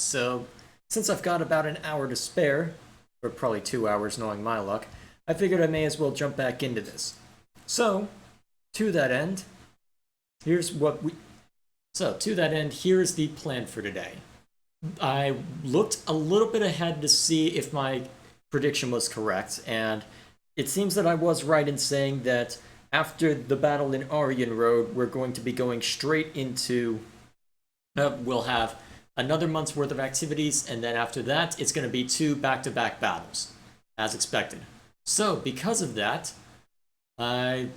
So, since I've got about an hour to spare, or probably 2 hours knowing my luck, I figured I may as well jump back into this. So, to that end, here's what we. So, to that end, here's the plan for today. I looked a little bit ahead to see if my prediction was correct, and it seems that I was right in saying that after the battle in Aryan Road, we're going to be going straight into. We'll have another month's worth of activities, and then after that, it's going to be 2 back-to-back battles, as expected. So, because of that, I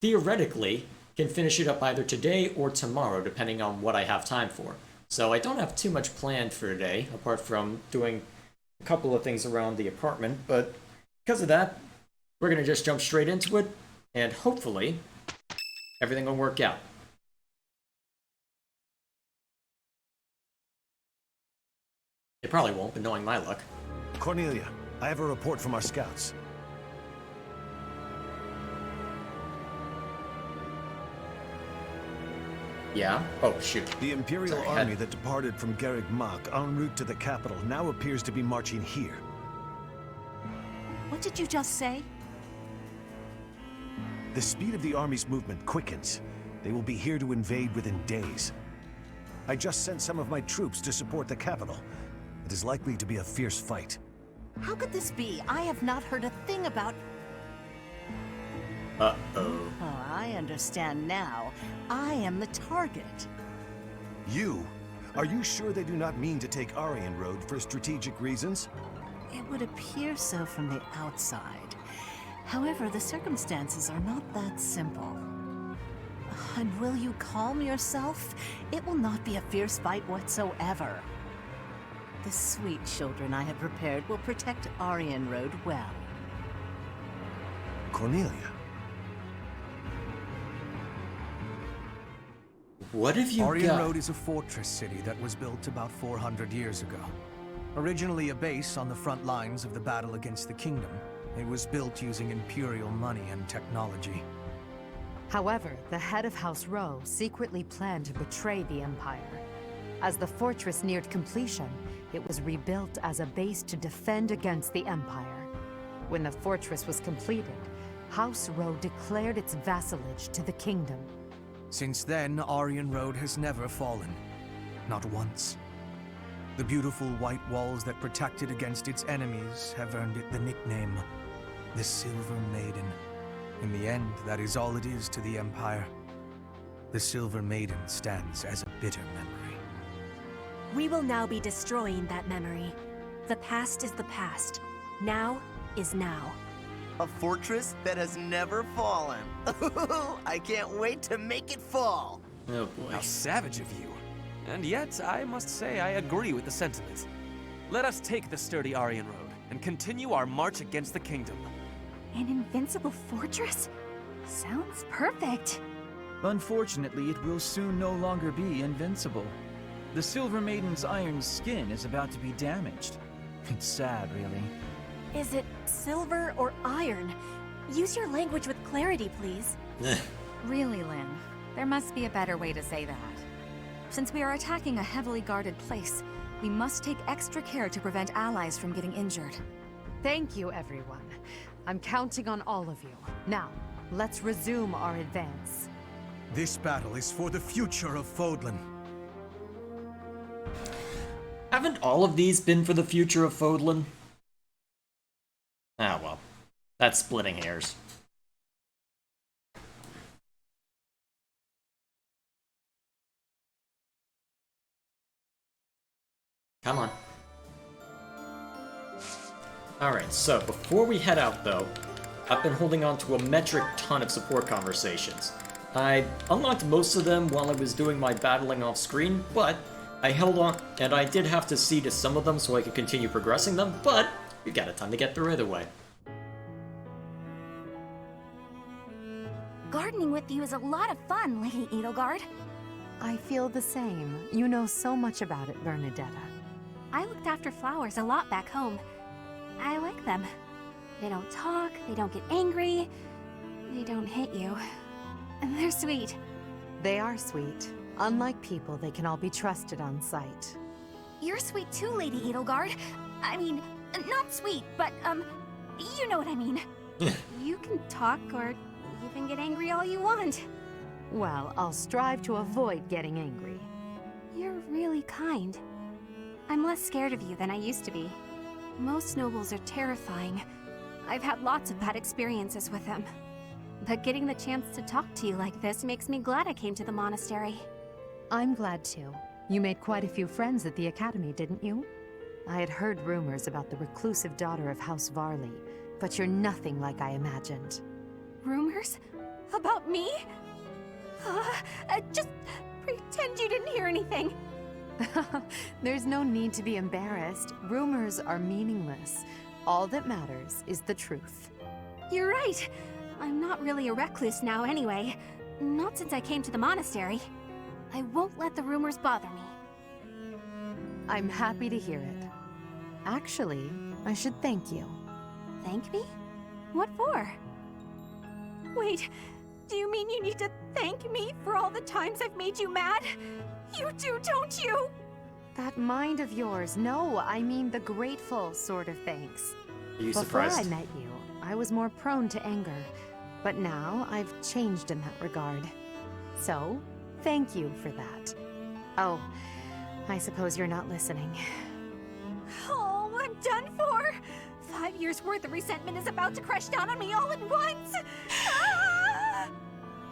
theoretically can finish it up either today or tomorrow, depending on what I have time for. So I don't have too much planned for today, apart from doing a couple of things around the apartment, but because of that, we're going to just jump straight into it, and hopefully, everything will work out. It probably won't, but knowing my luck. Cornelia, I have a report from our scouts. Yeah? Oh, shoot. The Imperial army that departed from Garreg Mach en route to the capital now appears to be marching here. What did you just say? The speed of the army's movement quickens. They will be here to invade within days. I just sent some of my troops to support the capital. It is likely to be a fierce fight. How could this be? I have not heard a thing about... Uh-oh. Oh, I understand now. I am the target. You? Are you sure they do not mean to take Aryan Road for strategic reasons? It would appear so from the outside. However, the circumstances are not that simple. And will you calm yourself? It will not be a fierce fight whatsoever. The sweet children I have prepared will protect Aryan Road well. Cornelia. What have you Aryan got? Road is a fortress city that was built about 400 years ago. Originally a base on the front lines of the battle against the Kingdom, it was built using Imperial money and technology. However, the head of House Rowe secretly planned to betray the Empire. As the fortress neared completion, it was rebuilt as a base to defend against the Empire. When the fortress was completed, House Rowe declared its vassalage to the Kingdom. Since then, Aryan Road has never fallen. Not once. The beautiful white walls that protect it against its enemies have earned it the nickname, the Silver Maiden. In the end, that is all it is to the Empire. The Silver Maiden stands as a bitter memory. We will now be destroying that memory. The past is the past. Now is now. A fortress that has never fallen. I can't wait to make it fall. Oh boy. How savage of you. And yet, I must say I agree with the sentiment. Let us take the sturdy Aryan Road and continue our march against the kingdom. An invincible fortress? Sounds perfect. Unfortunately, it will soon no longer be invincible. The Silver Maiden's iron skin is about to be damaged. It's sad, really. Is it silver or iron? Use your language with clarity, please. Really, Lynn. There must be a better way to say that. Since we are attacking a heavily guarded place, we must take extra care to prevent allies from getting injured. Thank you, everyone. I'm counting on all of you. Now, let's resume our advance. This battle is for the future of Fodlan. Haven't all of these been for the future of Fodlan? Ah, well. That's splitting hairs. Come on. Alright, so before we head out though, I've been holding on to a metric ton of support conversations. I unlocked most of them while I was doing my battling off screen, but I held on, and I did have to see to some of them so I could continue progressing them, but we got a ton to get through either way. Gardening with you is a lot of fun, Lady Edelgard. I feel the same. You know so much about it, Bernadetta. I looked after flowers a lot back home. I like them. They don't talk, they don't get angry, they don't hit you. And they're sweet. They are sweet. Unlike people, they can all be trusted on sight. You're sweet too, Lady Edelgard. I mean, not sweet, but, you know what I mean. You can talk or even get angry all you want. Well, I'll strive to avoid getting angry. You're really kind. I'm less scared of you than I used to be. Most nobles are terrifying. I've had lots of bad experiences with them. But getting the chance to talk to you like this makes me glad I came to the monastery. I'm glad too. You made quite a few friends at the academy, didn't you? I had heard rumors about the reclusive daughter of House Varley, but you're nothing like I imagined. Rumors? About me? Just pretend you didn't hear anything. There's no need to be embarrassed. Rumors are meaningless. All that matters is the truth. You're right. I'm not really a recluse now anyway. Not since I came to the monastery. I won't let the rumors bother me. I'm happy to hear it. Actually, I should thank you. Thank me? What for? Wait, do you mean you need to thank me for all the times I've made you mad? You do, don't you? That mind of yours. No, I mean the grateful sort of thanks. Are you Before surprised? I met you, I was more prone to anger. But now I've changed in that regard. So, thank you for that. Oh, I suppose you're not listening. Oh, I'm done for! 5 years worth of resentment is about to crash down on me all at once! Ah!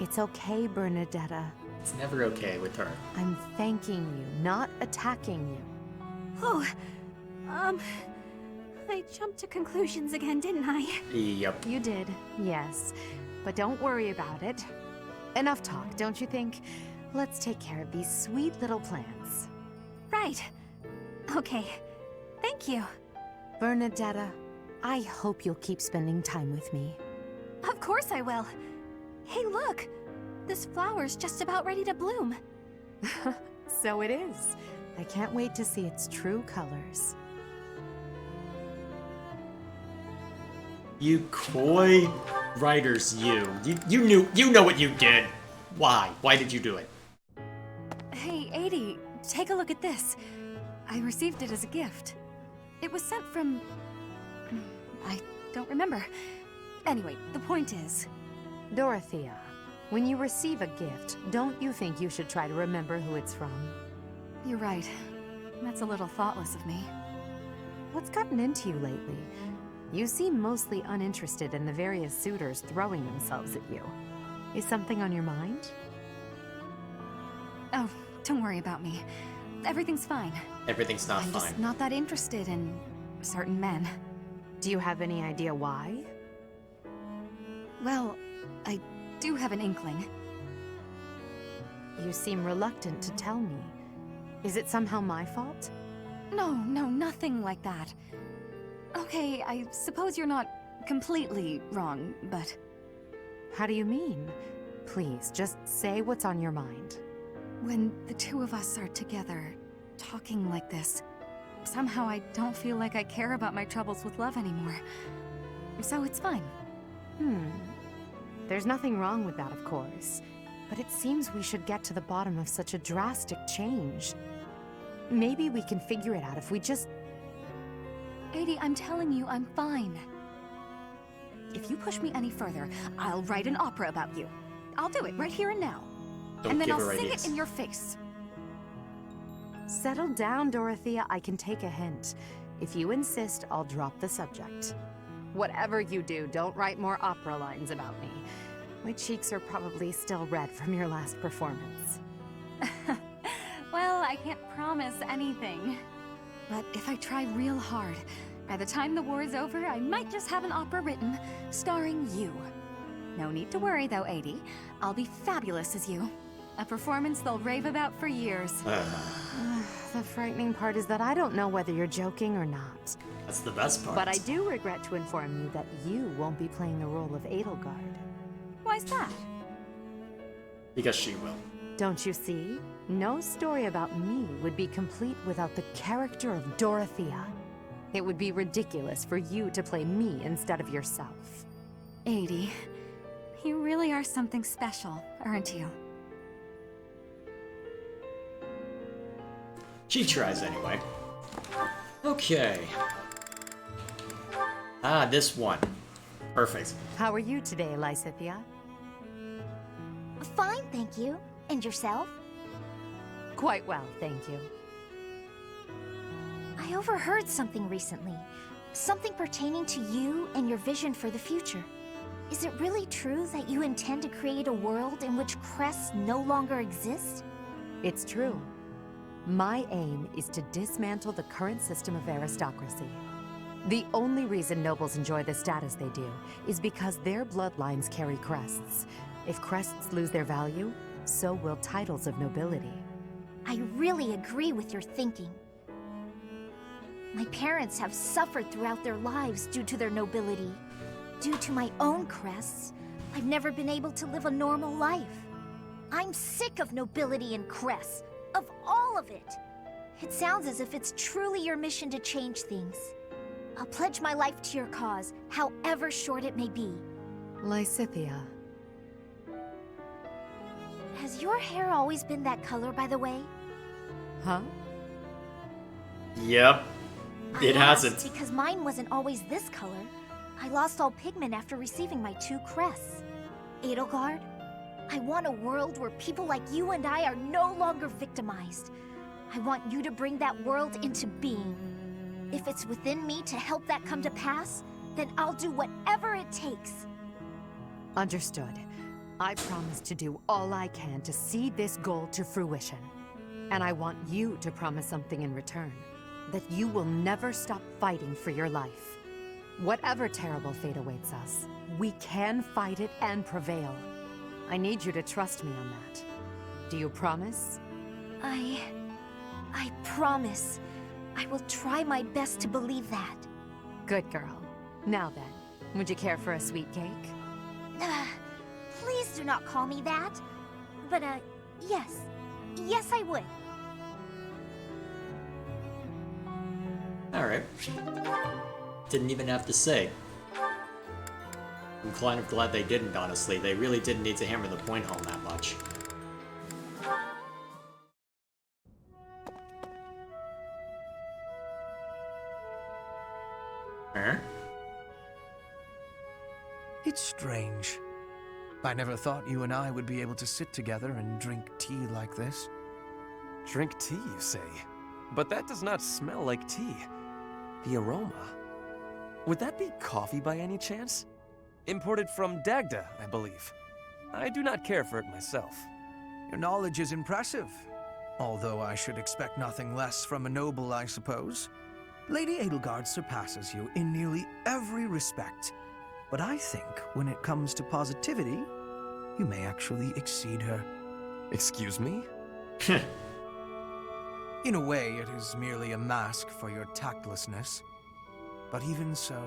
It's okay, Bernadetta. It's never okay with her. I'm thanking you, not attacking you. Oh, I jumped to conclusions again, didn't I? Yep. You did, yes. But don't worry about it. Enough talk, don't you think? Let's take care of these sweet little plans. Right. Okay. Thank you. Bernadetta, I hope you'll keep spending time with me. Of course I will. Hey, look! This flower's just about ready to bloom. So it is. I can't wait to see its true colors. You coy writers, you know what you did. Why? Why did you do it? Hey, Adie, take a look at this. I received it as a gift. It was sent from... I don't remember. Anyway, the point is... Dorothea, when you receive a gift, don't you think you should try to remember who it's from? You're right. That's a little thoughtless of me. What's gotten into you lately? You seem mostly uninterested in the various suitors throwing themselves at you. Is something on your mind? Oh, don't worry about me. Everything's fine. Everything's not I'm fine. just not that interested in certain men. Do you have any idea why? Well, I do have an inkling. You seem reluctant to tell me. Is it somehow my fault? No, nothing like that. Okay, I suppose you're not completely wrong, but... How do you mean? Please, just say what's on your mind. When the two of us are together, talking like this, somehow I don't feel like I care about my troubles with love anymore. So it's fine. There's nothing wrong with that, of course. But it seems we should get to the bottom of such a drastic change. Maybe we can figure it out if we just... Adie, I'm telling you, I'm fine. If you push me any further, I'll write an opera about you. I'll do it right here and now. Don't And then give I'll her sing ideas. it in your face. Settle down, Dorothea. I can take a hint. If you insist, I'll drop the subject. Whatever you do, don't write more opera lines about me. My cheeks are probably still red from your last performance. Well, I can't promise anything. But if I try real hard, by the time the war is over, I might just have an opera written, starring you. No need to worry though, Adie. I'll be fabulous as you. A performance they'll rave about for years. The frightening part is that I don't know whether you're joking or not. That's the best part. But I do regret to inform you that you won't be playing the role of Edelgard. Why's that? Because she will. Don't you see? No story about me would be complete without the character of Dorothea. It would be ridiculous for you to play me instead of yourself. Adie, you really are something special, aren't you? She tries anyway. Okay. Ah, this one. Perfect. How are you today, Lysithia? Fine, thank you. And yourself? Quite well, thank you. I overheard something recently. Something pertaining to you and your vision for the future. Is it really true that you intend to create a world in which crests no longer exist? It's true. My aim is to dismantle the current system of aristocracy. The only reason nobles enjoy the status they do is because their bloodlines carry crests. If crests lose their value, so will titles of nobility. I really agree with your thinking. My parents have suffered throughout their lives due to their nobility. Due to my own crests, I've never been able to live a normal life. I'm sick of nobility and crests, of all of it. It sounds as if it's truly your mission to change things. I'll pledge my life to your cause, however short it may be. Lysithia. Has your hair always been that color, by the way? Huh? Yep. It I asked hasn't. because mine wasn't always this color. I lost all pigment after receiving my 2 crests. Edelgard, I want a world where people like you and I are no longer victimized. I want you to bring that world into being. If it's within me to help that come to pass, then I'll do whatever it takes. Understood. I promise to do all I can to see this goal to fruition. And I want you to promise something in return. That you will never stop fighting for your life. Whatever terrible fate awaits us, we can fight it and prevail. I need you to trust me on that. Do you promise? I promise. I will try my best to believe that. Good girl. Now then, would you care for a sweet cake? Please do not call me that. But, yes. Yes, I would. Alright. Didn't even have to say. I'm kind of glad they didn't, honestly. They really didn't need to hammer the point home that much. Huh? It's strange. I never thought you and I would be able to sit together and drink tea like this. Drink tea, you say? But that does not smell like tea. The aroma. Would that be coffee by any chance? Imported from Dagda, I believe. I do not care for it myself. Your knowledge is impressive. Although I should expect nothing less from a noble, I suppose. Lady Edelgard surpasses you in nearly every respect. But I think when it comes to positivity, you may actually exceed her. Excuse me? In a way, it is merely a mask for your tactlessness. But even so,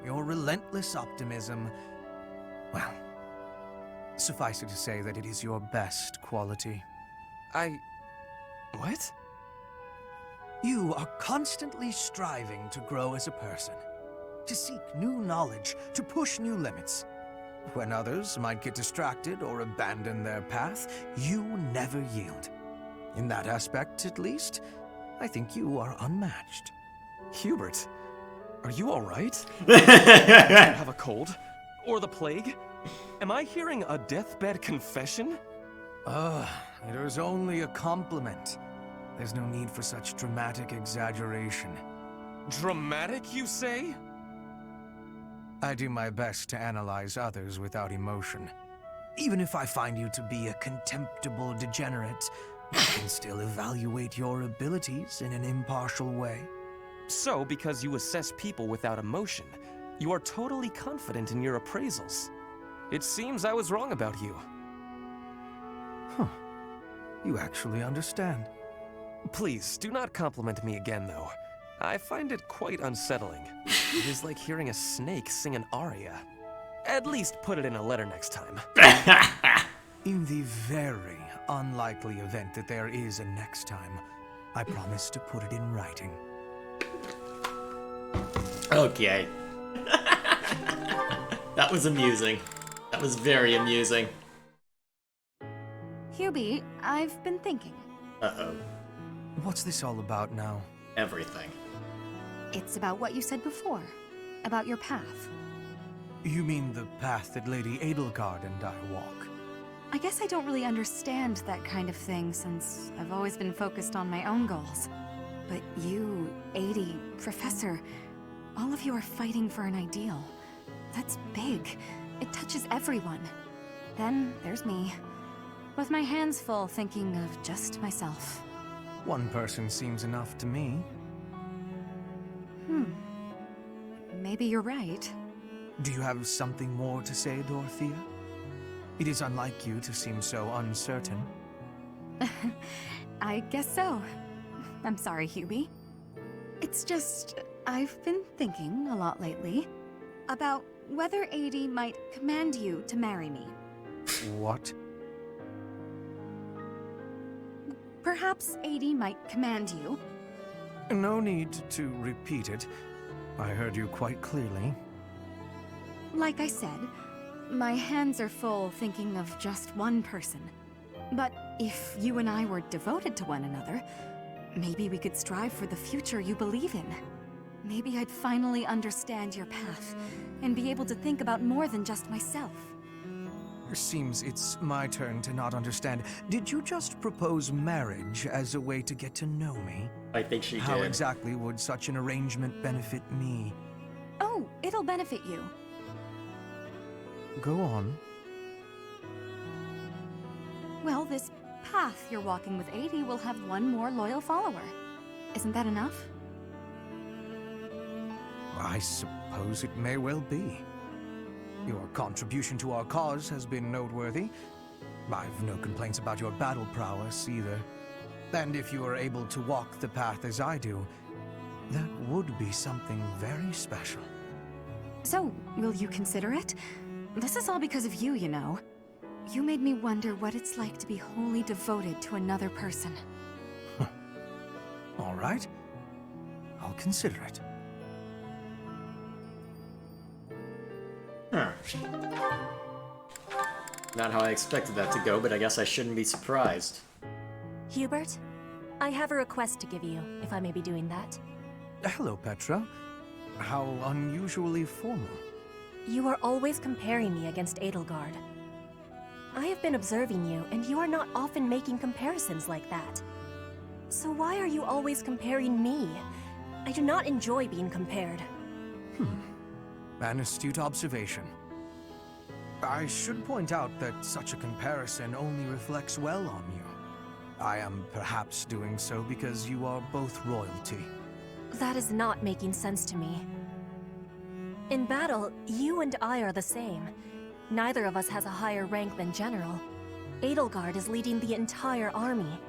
your relentless optimism, well, suffice it to say that it is your best quality. What? You are constantly striving to grow as a person, to seek new knowledge, to push new limits. When others might get distracted or abandon their path, you never yield. In that aspect, at least, I think you are unmatched. Hubert, are you alright? Do you have a cold? Or the plague? Am I hearing a deathbed confession? It was only a compliment. There's no need for such dramatic exaggeration. Dramatic, you say? I do my best to analyze others without emotion. Even if I find you to be a contemptible degenerate, I can still evaluate your abilities in an impartial way. So, because you assess people without emotion, you are totally confident in your appraisals. It seems I was wrong about you. Huh. You actually understand. Please, do not compliment me again, though. I find it quite unsettling. It is like hearing a snake sing an aria. At least put it in a letter next time. In the very unlikely event that there is a next time, I promise to put it in writing. Okay. That was amusing. That was very amusing. Hubie, I've been thinking. Uh-oh. What's this all about now? Everything. It's about what you said before, about your path. You mean the path that Lady Edelgard and I walk? I guess I don't really understand that kind of thing since I've always been focused on my own goals. But you, 80, Professor, all of you are fighting for an ideal. That's big. It touches everyone. Then there's me, with my hands full thinking of just myself. One person seems enough to me. Maybe you're right. Do you have something more to say, Dorothea? It is unlike you to seem so uncertain. I guess so. I'm sorry, Hubie. It's just, I've been thinking a lot lately about whether 80 might command you to marry me. What? Perhaps 80 might command you. No need to repeat it. I heard you quite clearly. Like I said, my hands are full thinking of just one person. But if you and I were devoted to one another, maybe we could strive for the future you believe in. Maybe I'd finally understand your path and be able to think about more than just myself. Seems it's my turn to not understand. Did you just propose marriage as a way to get to know me? I think she did. How exactly would such an arrangement benefit me? Oh, it'll benefit you. Go on. Well, this path you're walking with 80 will have one more loyal follower. Isn't that enough? I suppose it may well be. Your contribution to our cause has been noteworthy. I've no complaints about your battle prowess either. And if you are able to walk the path as I do, that would be something very special. So, will you consider it? This is all because of you, you know. You made me wonder what it's like to be wholly devoted to another person. All right. I'll consider it. Not how I expected that to go, but I guess I shouldn't be surprised. Hubert, I have a request to give you, if I may be doing that. Hello, Petra. How unusually formal. You are always comparing me against Edelgard. I have been observing you, and you are not often making comparisons like that. So why are you always comparing me? I do not enjoy being compared. An astute observation. I should point out that such a comparison only reflects well on you. I am perhaps doing so because you are both royalty. That is not making sense to me. In battle, you and I are the same. Neither of us has a higher rank than general. Edelgard is leading the entire army.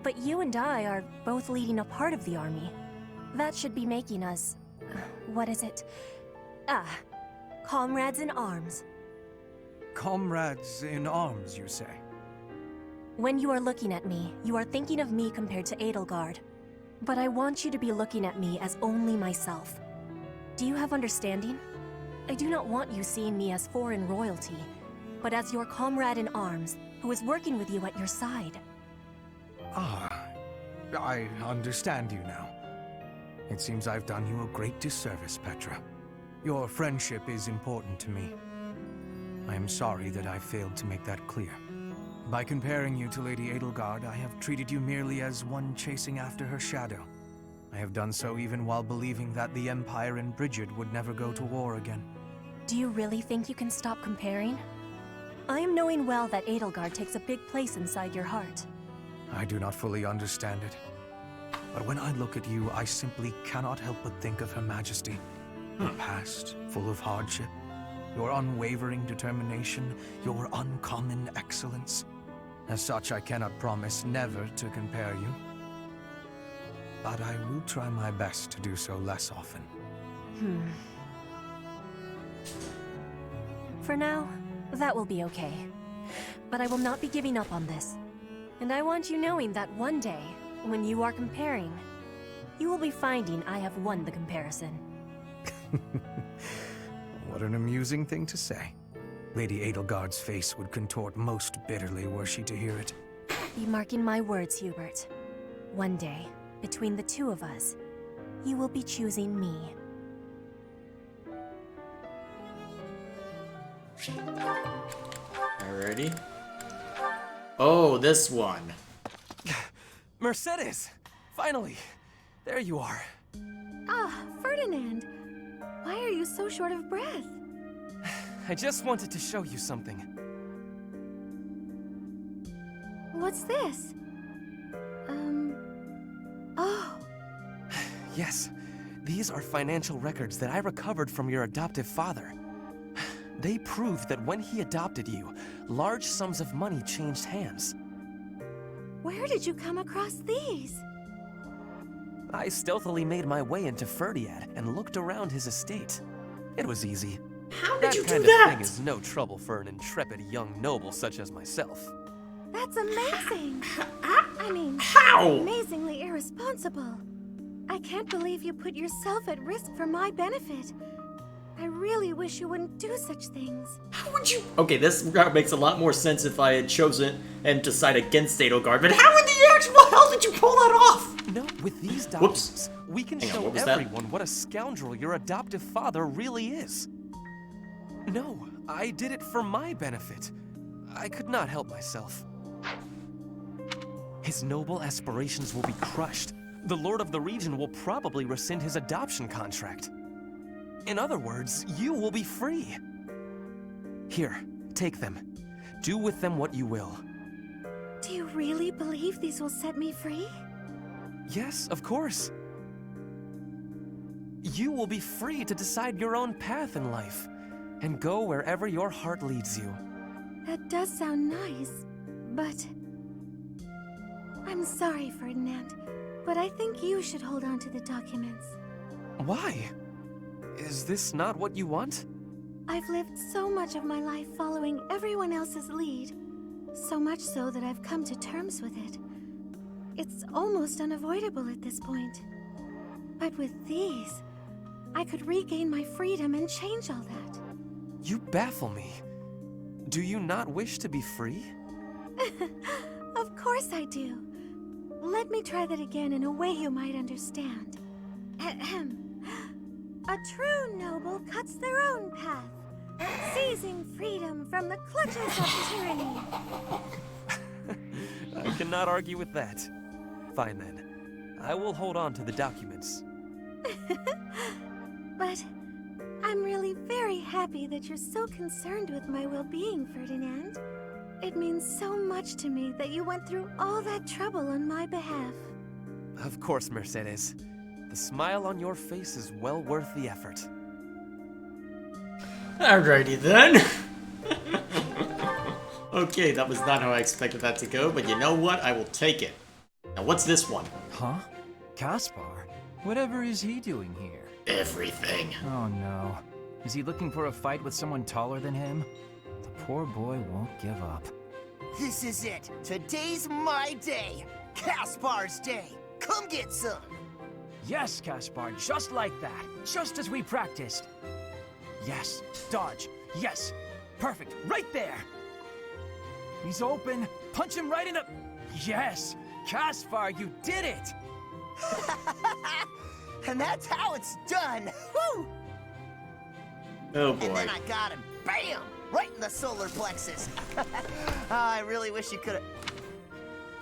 But you and I are both leading a part of the army. That should be making us... what is it? Comrades in arms. Comrades in arms, you say? When you are looking at me, you are thinking of me compared to Edelgard. But I want you to be looking at me as only myself. Do you have understanding? I do not want you seeing me as foreign royalty, but as your comrade in arms, who is working with you at your side. I understand you now. It seems I've done you a great disservice, Petra. Your friendship is important to me. I am sorry that I failed to make that clear. By comparing you to Lady Edelgard, I have treated you merely as one chasing after her shadow. I have done so even while believing that the Empire and Bridget would never go to war again. Do you really think you can stop comparing? I am knowing well that Edelgard takes a big place inside your heart. I do not fully understand it. But when I look at you, I simply cannot help but think of Her Majesty. Your past, full of hardship, your unwavering determination, your uncommon excellence. As such, I cannot promise never to compare you. But I will try my best to do so less often. For now, that will be okay. But I will not be giving up on this. And I want you knowing that one day, when you are comparing, you will be finding I have won the comparison. What an amusing thing to say. Lady Edelgard's face would contort most bitterly were she to hear it. Be marking my words, Hubert. One day, between the two of us, you will be choosing me. Alrighty. Oh, this one. Mercedes! Finally! There you are. Ah, Ferdinand. Why are you so short of breath? I just wanted to show you something. What's this? Oh. Yes, these are financial records that I recovered from your adoptive father. They prove that when he adopted you, large sums of money changed hands. Where did you come across these? I stealthily made my way into Fhirdiad and looked around his estate. It was easy. How did you do That that? kind of thing is no trouble for an intrepid young noble such as myself. That's amazing. I mean, How? amazingly irresponsible. I can't believe you put yourself at risk for my benefit. I really wish you wouldn't do such things. How would you? Okay, this route makes a lot more sense if I had chosen and decided against Edelgard, but how in the actual hell did you pull that off? No, with these documents, we can Hang on, show what was that? everyone what a scoundrel your adoptive father really is. No, I did it for my benefit. I could not help myself. His noble aspirations will be crushed. The lord of the region will probably rescind his adoption contract. In other words, you will be free. Here, take them. Do with them what you will. Do you really believe these will set me free? Yes, of course. You will be free to decide your own path in life, and go wherever your heart leads you. That does sound nice, but... I'm sorry, Ferdinand, but I think you should hold on to the documents. Why? Is this not what you want? I've lived so much of my life following everyone else's lead, so much so that I've come to terms with it. It's almost unavoidable at this point. But with these, I could regain my freedom and change all that. You baffle me. Do you not wish to be free? Of course I do. Let me try that again in a way you might understand. Ahem. A true noble cuts their own path, seizing freedom from the clutches of tyranny. I cannot argue with that. Fine then. I will hold on to the documents. But I'm really very happy that you're so concerned with my well-being, Ferdinand. It means so much to me that you went through all that trouble on my behalf. Of course, Mercedes. The smile on your face is well worth the effort. Alrighty then. Okay, that was not how I expected that to go, but you know what? I will take it. Now what's this one? Huh? Caspar? Whatever is he doing here? Everything. Oh no. Is he looking for a fight with someone taller than him? The poor boy won't give up. This is it. Today's my day. Caspar's day. Come get some. Yes, Caspar, just like that. Just as we practiced. Yes, dodge. Yes, perfect. Right there. He's open. Punch him right in the... Yes, Caspar, you did it. And that's how it's done. Woo! Oh boy. And then I got him. Bam! Right in the solar plexus. I really wish you could have...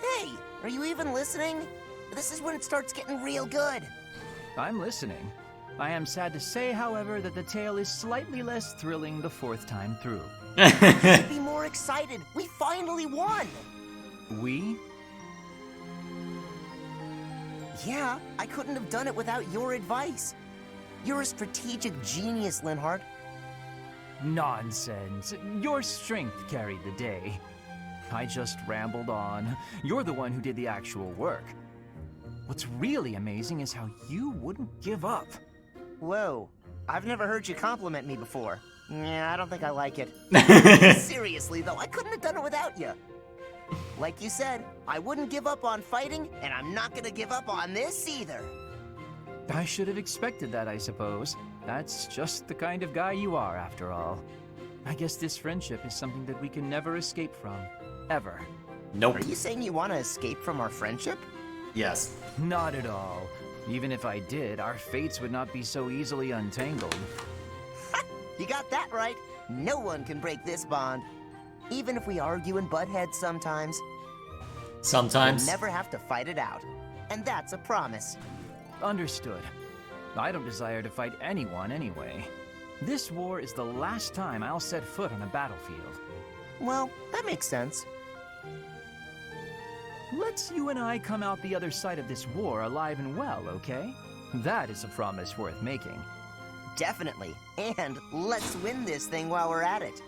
Hey, are you even listening? This is when it starts getting real good. I'm listening. I am sad to say, however, that the tale is slightly less thrilling the fourth time through. You should be more excited. We finally won. We? Yeah, I couldn't have done it without your advice. You're a strategic genius, Linhardt. Nonsense. Your strength carried the day. I just rambled on. You're the one who did the actual work. What's really amazing is how you wouldn't give up. Whoa, I've never heard you compliment me before. Yeah, I don't think I like it. Seriously, though, I couldn't have done it without you. Like you said, I wouldn't give up on fighting, and I'm not gonna give up on this either. I should have expected that, I suppose. That's just the kind of guy you are, after all. I guess this friendship is something that we can never escape from. Ever. Nope. Are you saying you want to escape from our friendship? Yes. Not at all. Even if I did, our fates would not be so easily untangled. You got that right. No one can break this bond. Even if we argue and butt heads sometimes, Sometimes. we'll never have to fight it out. And that's a promise. Understood. I don't desire to fight anyone anyway. This war is the last time I'll set foot on a battlefield. Well, that makes sense. Let's you and I come out the other side of this war alive and well, okay? That is a promise worth making. Definitely. And let's win this thing while we're at it.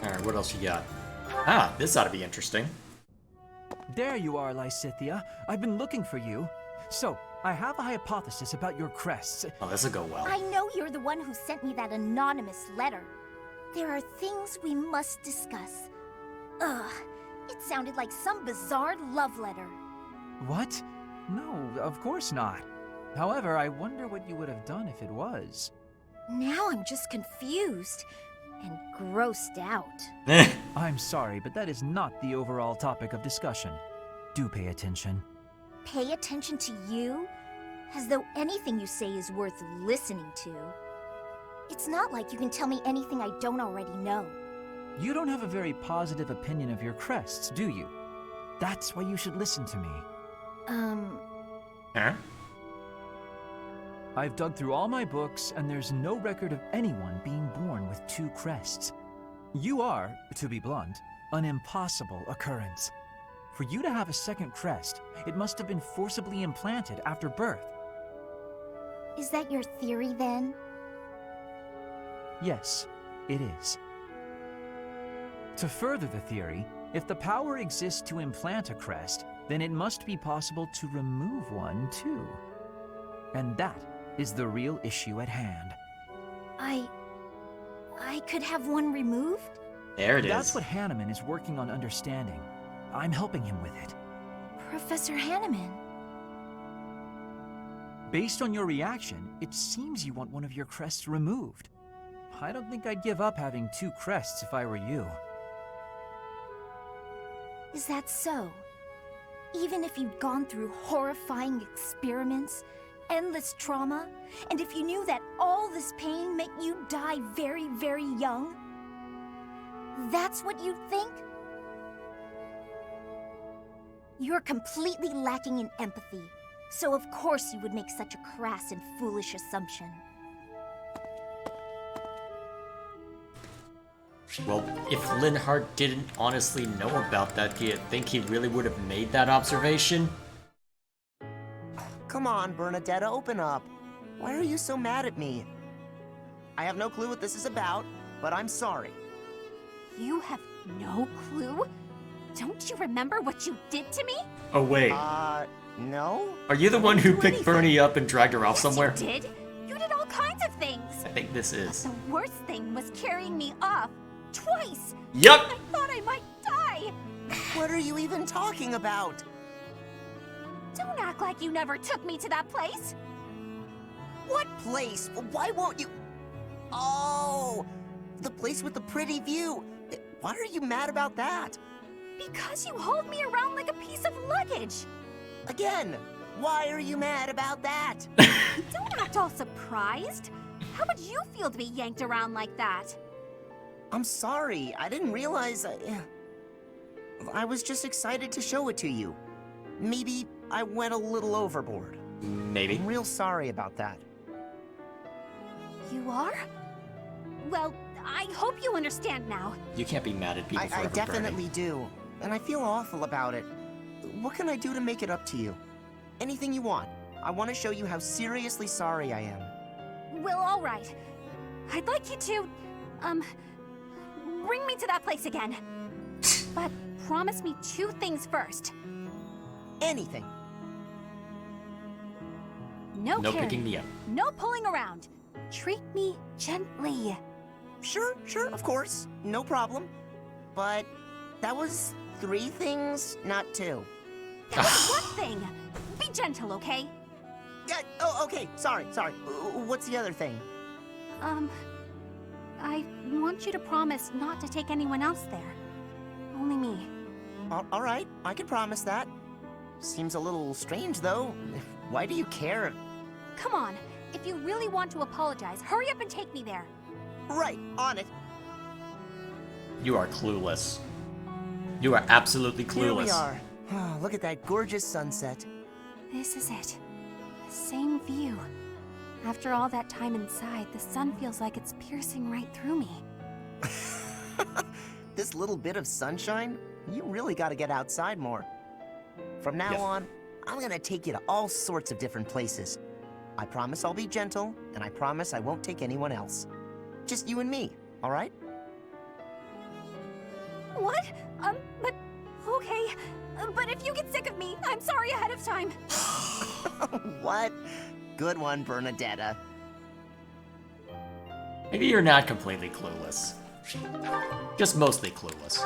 Alright, what else you got? Ah, this ought to be interesting. There you are, Lysithea. I've been looking for you. So, I have a hypothesis about your crests. Oh, this'll go well. I know you're the one who sent me that anonymous letter. There are things we must discuss. Ugh, it sounded like some bizarre love letter. What? No, of course not. However, I wonder what you would have done if it was. Now I'm just confused and grossed out. I'm sorry, but that is not the overall topic of discussion. Do pay attention. Pay attention to you? As though anything you say is worth listening to. It's not like you can tell me anything I don't already know. You don't have a very positive opinion of your crests, do you? That's why you should listen to me. Huh? I've dug through all my books, and there's no record of anyone being born with two crests. You are, to be blunt, an impossible occurrence. For you to have a second crest, it must have been forcibly implanted after birth. Is that your theory then? Yes, it is. To further the theory, if the power exists to implant a crest, then it must be possible to remove one too. And that is the real issue at hand. I could have one removed? There it is. That's what Hanneman is working on understanding. I'm helping him with it. Professor Hanneman. Based on your reaction, it seems you want one of your crests removed. I don't think I'd give up having two crests if I were you. Is that so? Even if you'd gone through horrifying experiments, endless trauma, and if you knew that all this pain meant you'd die very, very young? That's what you'd think? You're completely lacking in empathy, so of course you would make such a crass and foolish assumption. Well, if Linhardt didn't honestly know about that, do you think he really would have made that observation? Come on, Bernadetta, open up. Why are you so mad at me? I have no clue what this is about, but I'm sorry. You have no clue? Don't you remember what you did to me? Oh, wait. No? Are you the one who picked Bernie up and dragged her off Yes, somewhere? you did. You did all kinds of things. I think this is. The worst thing was carrying me off. Twice. Yup! I thought I might die. What are you even talking about? Don't act like you never took me to that place. What place? Why won't you? Oh, the place with the pretty view. Why are you mad about that? Because you hauled me around like a piece of luggage. Again, why are you mad about that? Don't act all surprised. How would you feel to be yanked around like that? I'm sorry, I didn't realize I was just excited to show it to you. Maybe I went a little overboard. Maybe. I'm real sorry about that. You are? Well, I hope you understand now. You can't be mad at people for I ever definitely burning. do, and I feel awful about it. What can I do to make it up to you? Anything you want. I want to show you how seriously sorry I am. Well, all right. I'd like you to, bring me to that place again. But promise me two things first. Anything. No No carrying, picking me up. no pulling around. Treat me gently. Sure, of course. No problem. But that was 3 things, not 2. That was one thing. Be gentle, okay? Oh, okay. Sorry. What's the other thing? I want you to promise not to take anyone else there. Only me. All right, I can promise that. Seems a little strange, though. Why do you care? Come on, if you really want to apologize, hurry up and take me there. Right, on it. You are clueless. You are absolutely clueless. Here we are. Look at that gorgeous sunset. This is it. The same view. After all that time inside, the sun feels like it's piercing right through me. This little bit of sunshine? You really gotta get outside more. From now on, I'm gonna take you to all sorts of different places. I promise I'll be gentle, and I promise I won't take anyone else. Just you and me, all right? What? But... okay. But if you get sick of me, I'm sorry ahead of time. What? Good one, Bernadetta. Maybe you're not completely clueless. Just mostly clueless.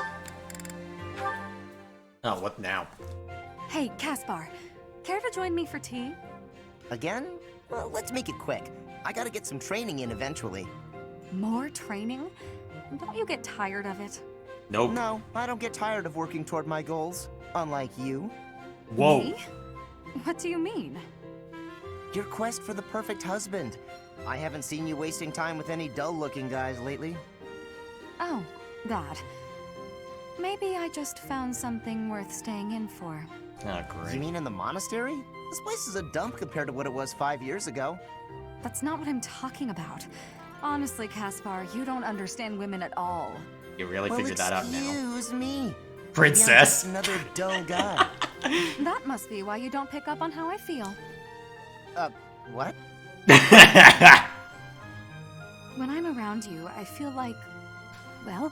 Oh, what now? Hey, Caspar, care to join me for tea? Again? Well, let's make it quick. I gotta get some training in eventually. More training? Don't you get tired of it? Nope. No, I don't get tired of working toward my goals. Unlike you. Whoa. Me? What do you mean? Your quest for the perfect husband. I haven't seen you wasting time with any dull-looking guys lately. Oh, that. Maybe I just found something worth staying in for. Oh, great. You mean in the monastery? This place is a dump compared to what it was 5 years ago. That's not what I'm talking about. Honestly, Caspar, you don't understand women at all. You really figured that out now. Excuse me. Princess. Maybe I'm just another dull guy. That must be why you don't pick up on how I feel. What? When I'm around you, I feel like, well,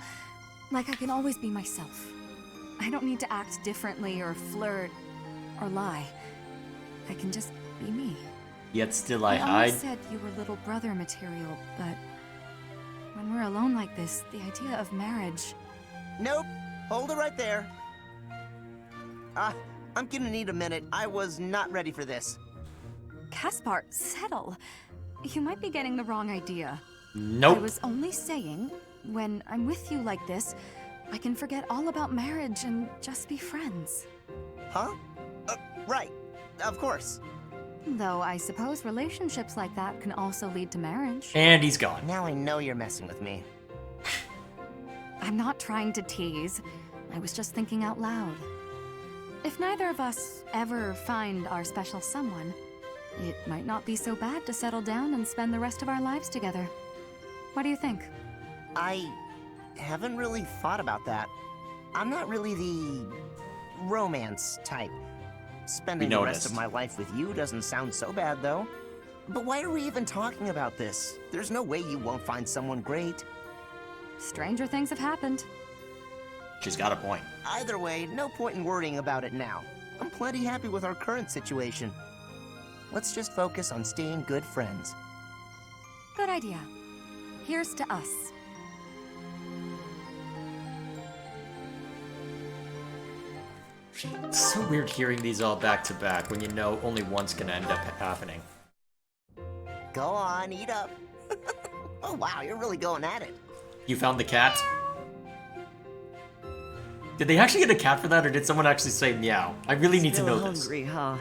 like I can always be myself. I don't need to act differently or flirt or lie. I can just be me. Yet still I always hide. said you were little brother material, but when we're alone like this, the idea of marriage... Nope. Hold it right there. I'm gonna need a minute. I was not ready for this. Caspar, settle. You might be getting the wrong idea. Nope. I was only saying, when I'm with you like this, I can forget all about marriage and just be friends. Huh? Right. Of course. Though I suppose relationships like that can also lead to marriage. And he's gone. Now I know you're messing with me. I'm not trying to tease. I was just thinking out loud. If neither of us ever find our special someone, it might not be so bad to settle down and spend the rest of our lives together. What do you think? I haven't really thought about that. I'm not really the romance type. Spending the rest of my life with you doesn't sound so bad, though. But why are we even talking about this? There's no way you won't find someone great. Stranger things have happened. She's got a point. Either way, no point in worrying about it now. I'm plenty happy with our current situation. Let's just focus on staying good friends. Good idea. Here's to us. It's so weird hearing these all back to back when you know only one's gonna end up happening. Go on, eat up. Oh wow, you're really going at it. You found the cat? Did they actually get a cat for that, or did someone actually say meow? I really need to know this. Hungry, huh?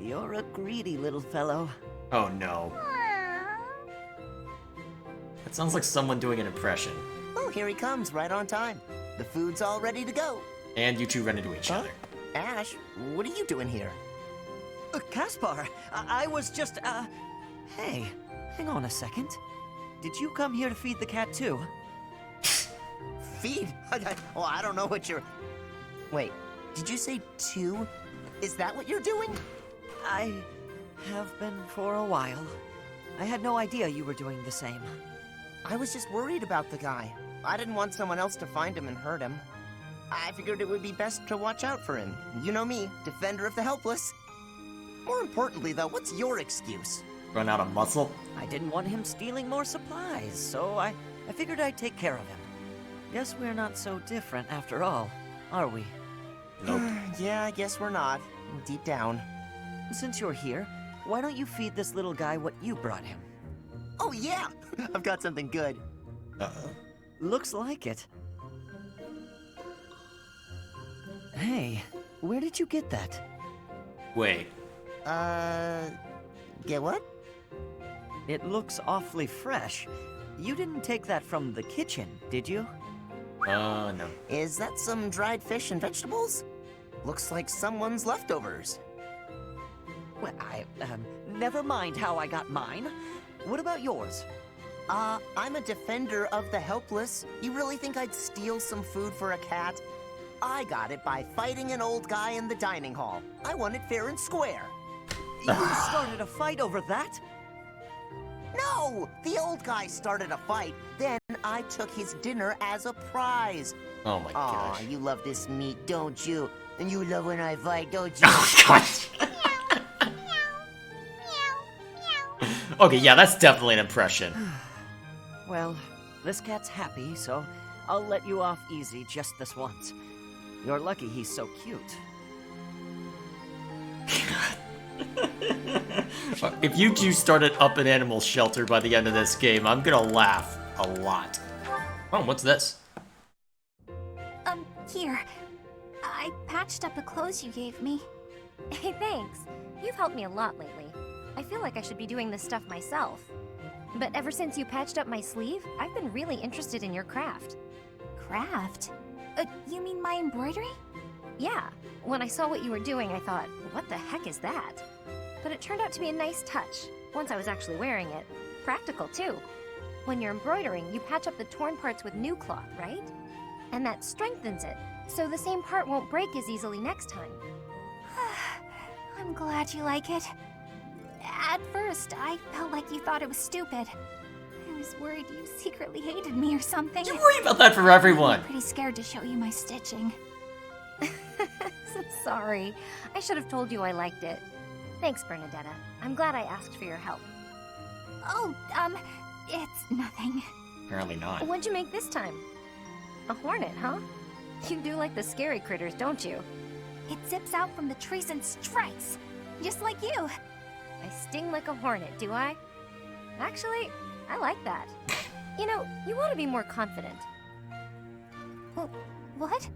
You're a greedy little fellow. Oh no. That sounds like someone doing an impression. Oh, here he comes, right on time. The food's all ready to go. And you two run into each other. Ash, what are you doing here? Caspar, I was just, Hey, hang on a second. Did you come here to feed the cat too? Feed? Well, I don't know what you're... Wait, did you say 2? Is that what you're doing? I have been for a while. I had no idea you were doing the same. I was just worried about the guy. I didn't want someone else to find him and hurt him. I figured it would be best to watch out for him. You know me, defender of the helpless. More importantly, though, what's your excuse? Run out of muscle? I didn't want him stealing more supplies, so I figured I'd take care of him. Guess we're not so different after all, are we? Nope. Yeah, I guess we're not. Deep down. Since you're here, why don't you feed this little guy what you brought him? Oh yeah! I've got something good. Uh-oh. Looks like it. Hey, where did you get that? Wait. Get what? It looks awfully fresh. You didn't take that from the kitchen, did you? No. Is that some dried fish and vegetables? Looks like someone's leftovers. Well, never mind how I got mine. What about yours? I'm a defender of the helpless. You really think I'd steal some food for a cat? I got it by fighting an old guy in the dining hall. I won it fair and square. You started a fight over that? No! The old guy started a fight, then I took his dinner as a prize. Oh my Aw, gosh. you love this meat, don't you? And you love when I fight, don't you? Oh gosh. Okay, yeah, that's definitely an impression. Well, this cat's happy, so I'll let you off easy just this once. You're lucky he's so cute. If you two started up an animal shelter by the end of this game, I'm gonna laugh a lot. Oh, what's this? Here. I patched up the clothes you gave me. Hey, thanks. You've helped me a lot lately. I feel like I should be doing this stuff myself. But ever since you patched up my sleeve, I've been really interested in your craft. Craft? You mean my embroidery? Yeah. When I saw what you were doing, I thought, what the heck is that? But it turned out to be a nice touch, once I was actually wearing it. Practical, too. When you're embroidering, you patch up the torn parts with new cloth, right? And that strengthens it, so the same part won't break as easily next time. I'm glad you like it. At first, I felt like you thought it was stupid. I was worried you secretly hated me or something. You worry about that for everyone. I'm pretty scared to show you my stitching. Sorry. I should have told you I liked it. Thanks, Bernadetta. I'm glad I asked for your help. Oh, it's nothing. Apparently not. What'd you make this time? A hornet, huh? You do like the scary critters, don't you? It zips out from the trees and strikes, just like you. I sting like a hornet, do I? Actually, I like that. You know, you want to be more confident. What?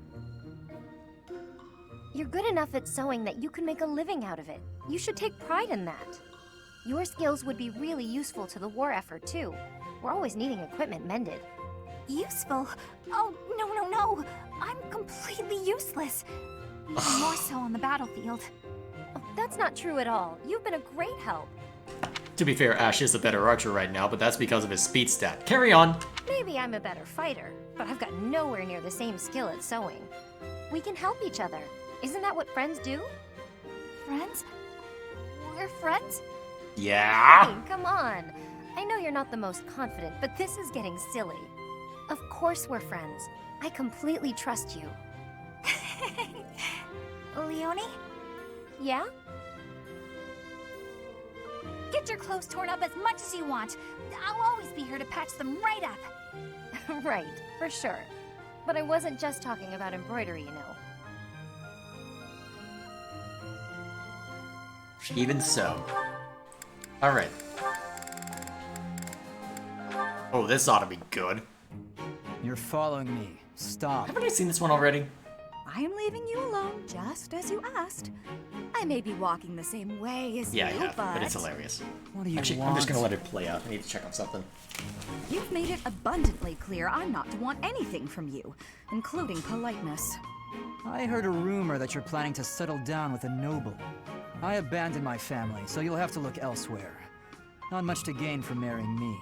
You're good enough at sewing that you can make a living out of it. You should take pride in that. Your skills would be really useful to the war effort, too. We're always needing equipment mended. Useful? Oh, no. I'm completely useless. Even more so on the battlefield. Oh, that's not true at all. You've been a great help. To be fair, Ash is a better archer right now, but that's because of his speed stat. Carry on. Maybe I'm a better fighter, but I've got nowhere near the same skill at sewing. We can help each other. Isn't that what friends do? Friends? We're friends? Yeah. Hey, come on. I know you're not the most confident, but this is getting silly. Of course we're friends. I completely trust you. Leonie? Yeah? Get your clothes torn up as much as you want. I'll always be here to patch them right up. Right, for sure. But I wasn't just talking about embroidery, you know. Even so. Alright. Oh, this ought to be good. You're following me. Stop. Haven't I seen this one already? I am leaving you alone, just as you asked. I may be walking the same way as Yeah, you, I have, but it's hilarious. What do you Actually, want? I'm just gonna let it play out. I need to check on something. You've made it abundantly clear I'm not to want anything from you, including politeness. I heard a rumor that you're planning to settle down with a noble. I abandoned my family, so you'll have to look elsewhere. Not much to gain from marrying me.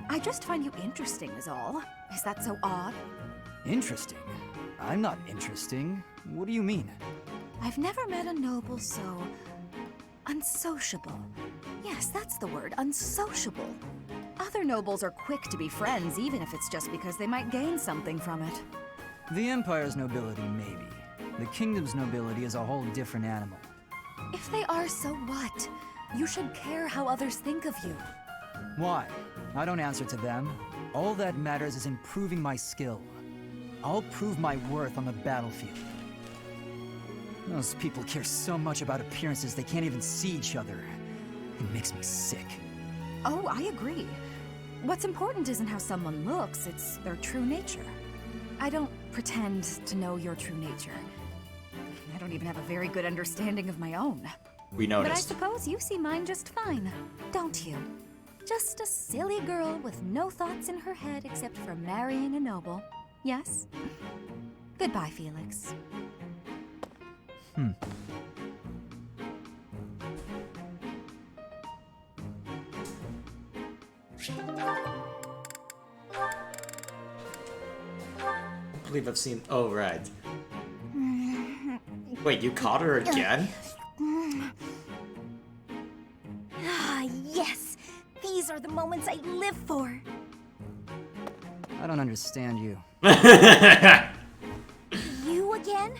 I just find you interesting is all. Is that so odd? Interesting? I'm not interesting. What do you mean? I've never met a noble so... unsociable. Yes, that's the word, unsociable. Other nobles are quick to be friends, even if it's just because they might gain something from it. The Empire's nobility, maybe. The Kingdom's nobility is a whole different animal. If they are, so what? You should care how others think of you. Why? I don't answer to them. All that matters is improving my skill. I'll prove my worth on the battlefield. Those people care so much about appearances they can't even see each other. It makes me sick. Oh, I agree. What's important isn't how someone looks, it's their true nature. I don't pretend to know your true nature. don't even have a very good understanding of my own. We But I noticed. suppose you see mine just fine, don't you? Just a silly girl with no thoughts in her head except for marrying a noble. Yes? Goodbye, Felix. I believe I've seen. Oh, right. Wait, you caught her again? Ah, yes! These are the moments I live for! I don't understand you. You again?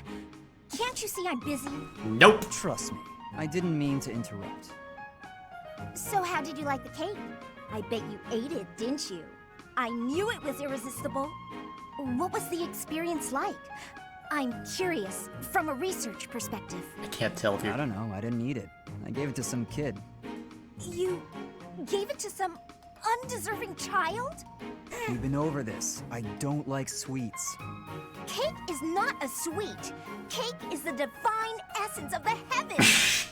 Can't you see I'm busy? Nope. Trust me, I didn't mean to interrupt. So how did you like the cake? I bet you ate it, didn't you? I knew it was irresistible. What was the experience like? I'm curious, from a research perspective. I can't tell if you. I don't know, I didn't eat it. I gave it to some kid. You gave it to some undeserving child? We've been over this. I don't like sweets. Cake is not a sweet. Cake is the divine essence of the heavens.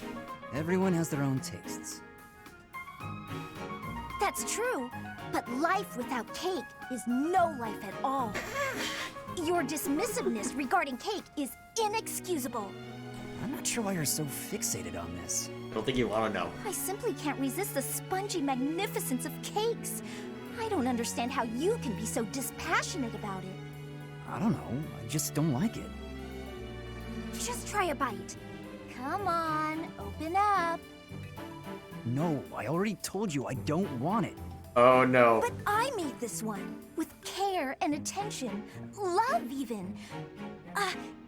Everyone has their own tastes. That's true, but life without cake is no life at all. Your dismissiveness regarding cake is inexcusable. I'm not sure why you're so fixated on this. I don't think you want to know. I simply can't resist the spongy magnificence of cakes. I don't understand how you can be so dispassionate about it. I don't know, I just don't like it. Just try a bite. Come on, open up. No, I already told you I don't want it. Oh no. But I made this one with care and attention, love even.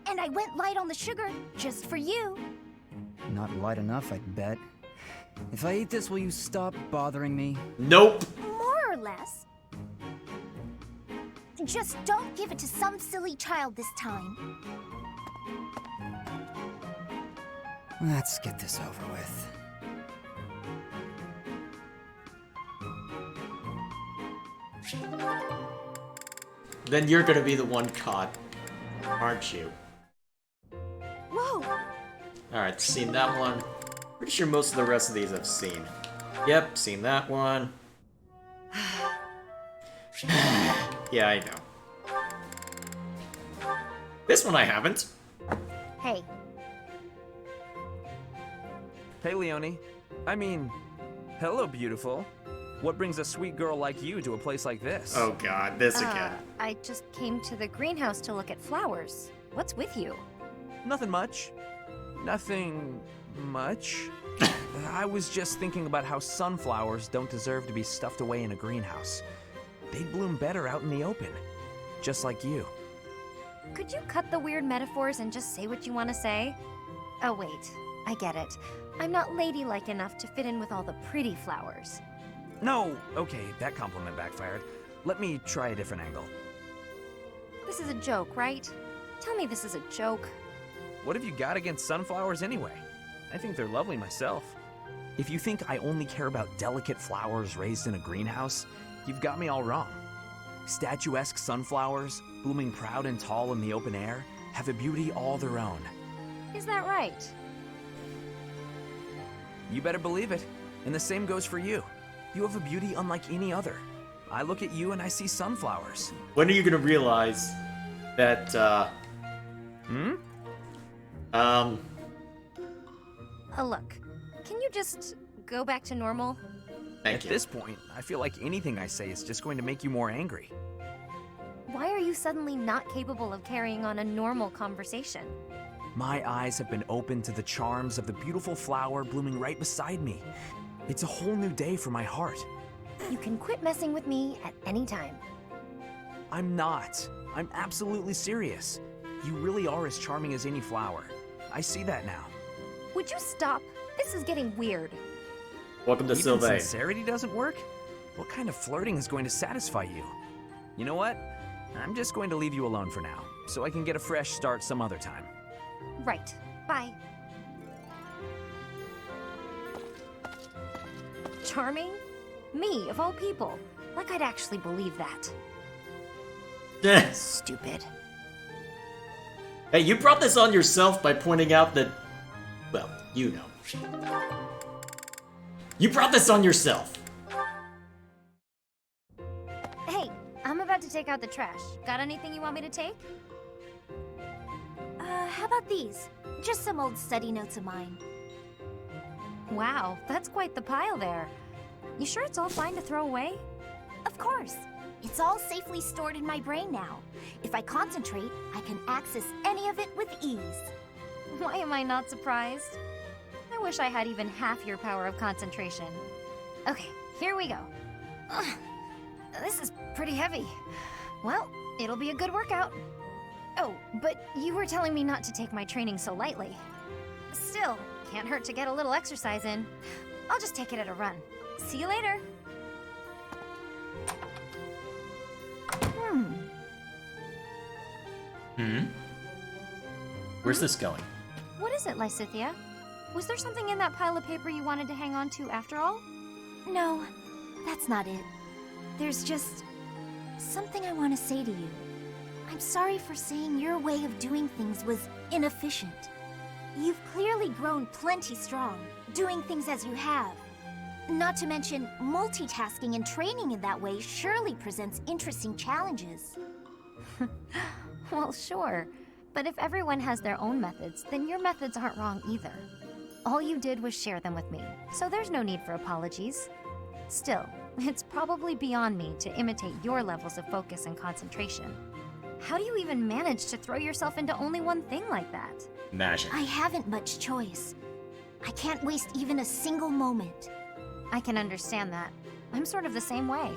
And I went light on the sugar just for you. Not light enough, I'd bet. If I eat this, will you stop bothering me? Nope. More or less. Just don't give it to some silly child this time. Let's get this over with. Then you're gonna be the one caught, aren't you? Whoa! Alright, seen that one. Pretty sure most of the rest of these I've seen. Yep, seen that one. Yeah, I know. This one I haven't. Hey. Hey, Leonie. I mean, hello, beautiful. What brings a sweet girl like you to a place like this? Oh god, this again. I just came to the greenhouse to look at flowers. What's with you? Nothing much. Nothing much. I was just thinking about how sunflowers don't deserve to be stuffed away in a greenhouse. They bloom better out in the open, just like you. Could you cut the weird metaphors and just say what you want to say? Oh wait, I get it. I'm not ladylike enough to fit in with all the pretty flowers. No, okay, that compliment backfired. Let me try a different angle. This is a joke, right? Tell me this is a joke. What have you got against sunflowers anyway? I think they're lovely myself. If you think I only care about delicate flowers raised in a greenhouse, you've got me all wrong. Statuesque sunflowers, blooming proud and tall in the open air, have a beauty all their own. Is that right? You better believe it. And the same goes for you. You have a beauty unlike any other. I look at you and I see sunflowers. When are you gonna realize that, Look, can you just go back to normal? At this point, I feel like anything I say is just going to make you more angry. Why are you suddenly not capable of carrying on a normal conversation? My eyes have been opened to the charms of the beautiful flower blooming right beside me. It's a whole new day for my heart. You can quit messing with me at any time. I'm not. I'm absolutely serious. You really are as charming as any flower. I see that now. Would you stop? This is getting weird. Welcome to Even Sylvain. sincerity doesn't work? What kind of flirting is going to satisfy you? You know what? I'm just going to leave you alone for now, so I can get a fresh start some other time. Right. Bye. Charming? Me, of all people. Like I'd actually believe that. Stupid. Hey, you brought this on yourself by pointing out that... Well, you know. You brought this on yourself. Hey, I'm about to take out the trash. Got anything you want me to take? How about these? Just some old study notes of mine. Wow, that's quite the pile there. You sure it's all fine to throw away? Of course. It's all safely stored in my brain now. If I concentrate, I can access any of it with ease. Why am I not surprised? I wish I had even half your power of concentration. Okay, here we go. Ugh, this is pretty heavy. Well, it'll be a good workout. Oh, but you were telling me not to take my training so lightly. Still, can't hurt to get a little exercise in. I'll just take it at a run. See you later. Where's this going? What is it, Lysithia? Was there something in that pile of paper you wanted to hang on to after all? No, that's not it. There's just something I want to say to you. I'm sorry for saying your way of doing things was inefficient. You've clearly grown plenty strong, doing things as you have. Not to mention, multitasking and training in that way surely presents interesting challenges. Well, sure. But if everyone has their own methods, then your methods aren't wrong either. All you did was share them with me, so there's no need for apologies. Still, it's probably beyond me to imitate your levels of focus and concentration. How do you even manage to throw yourself into only one thing like that? Magic. I haven't much choice. I can't waste even a single moment. I can understand that. I'm sort of the same way.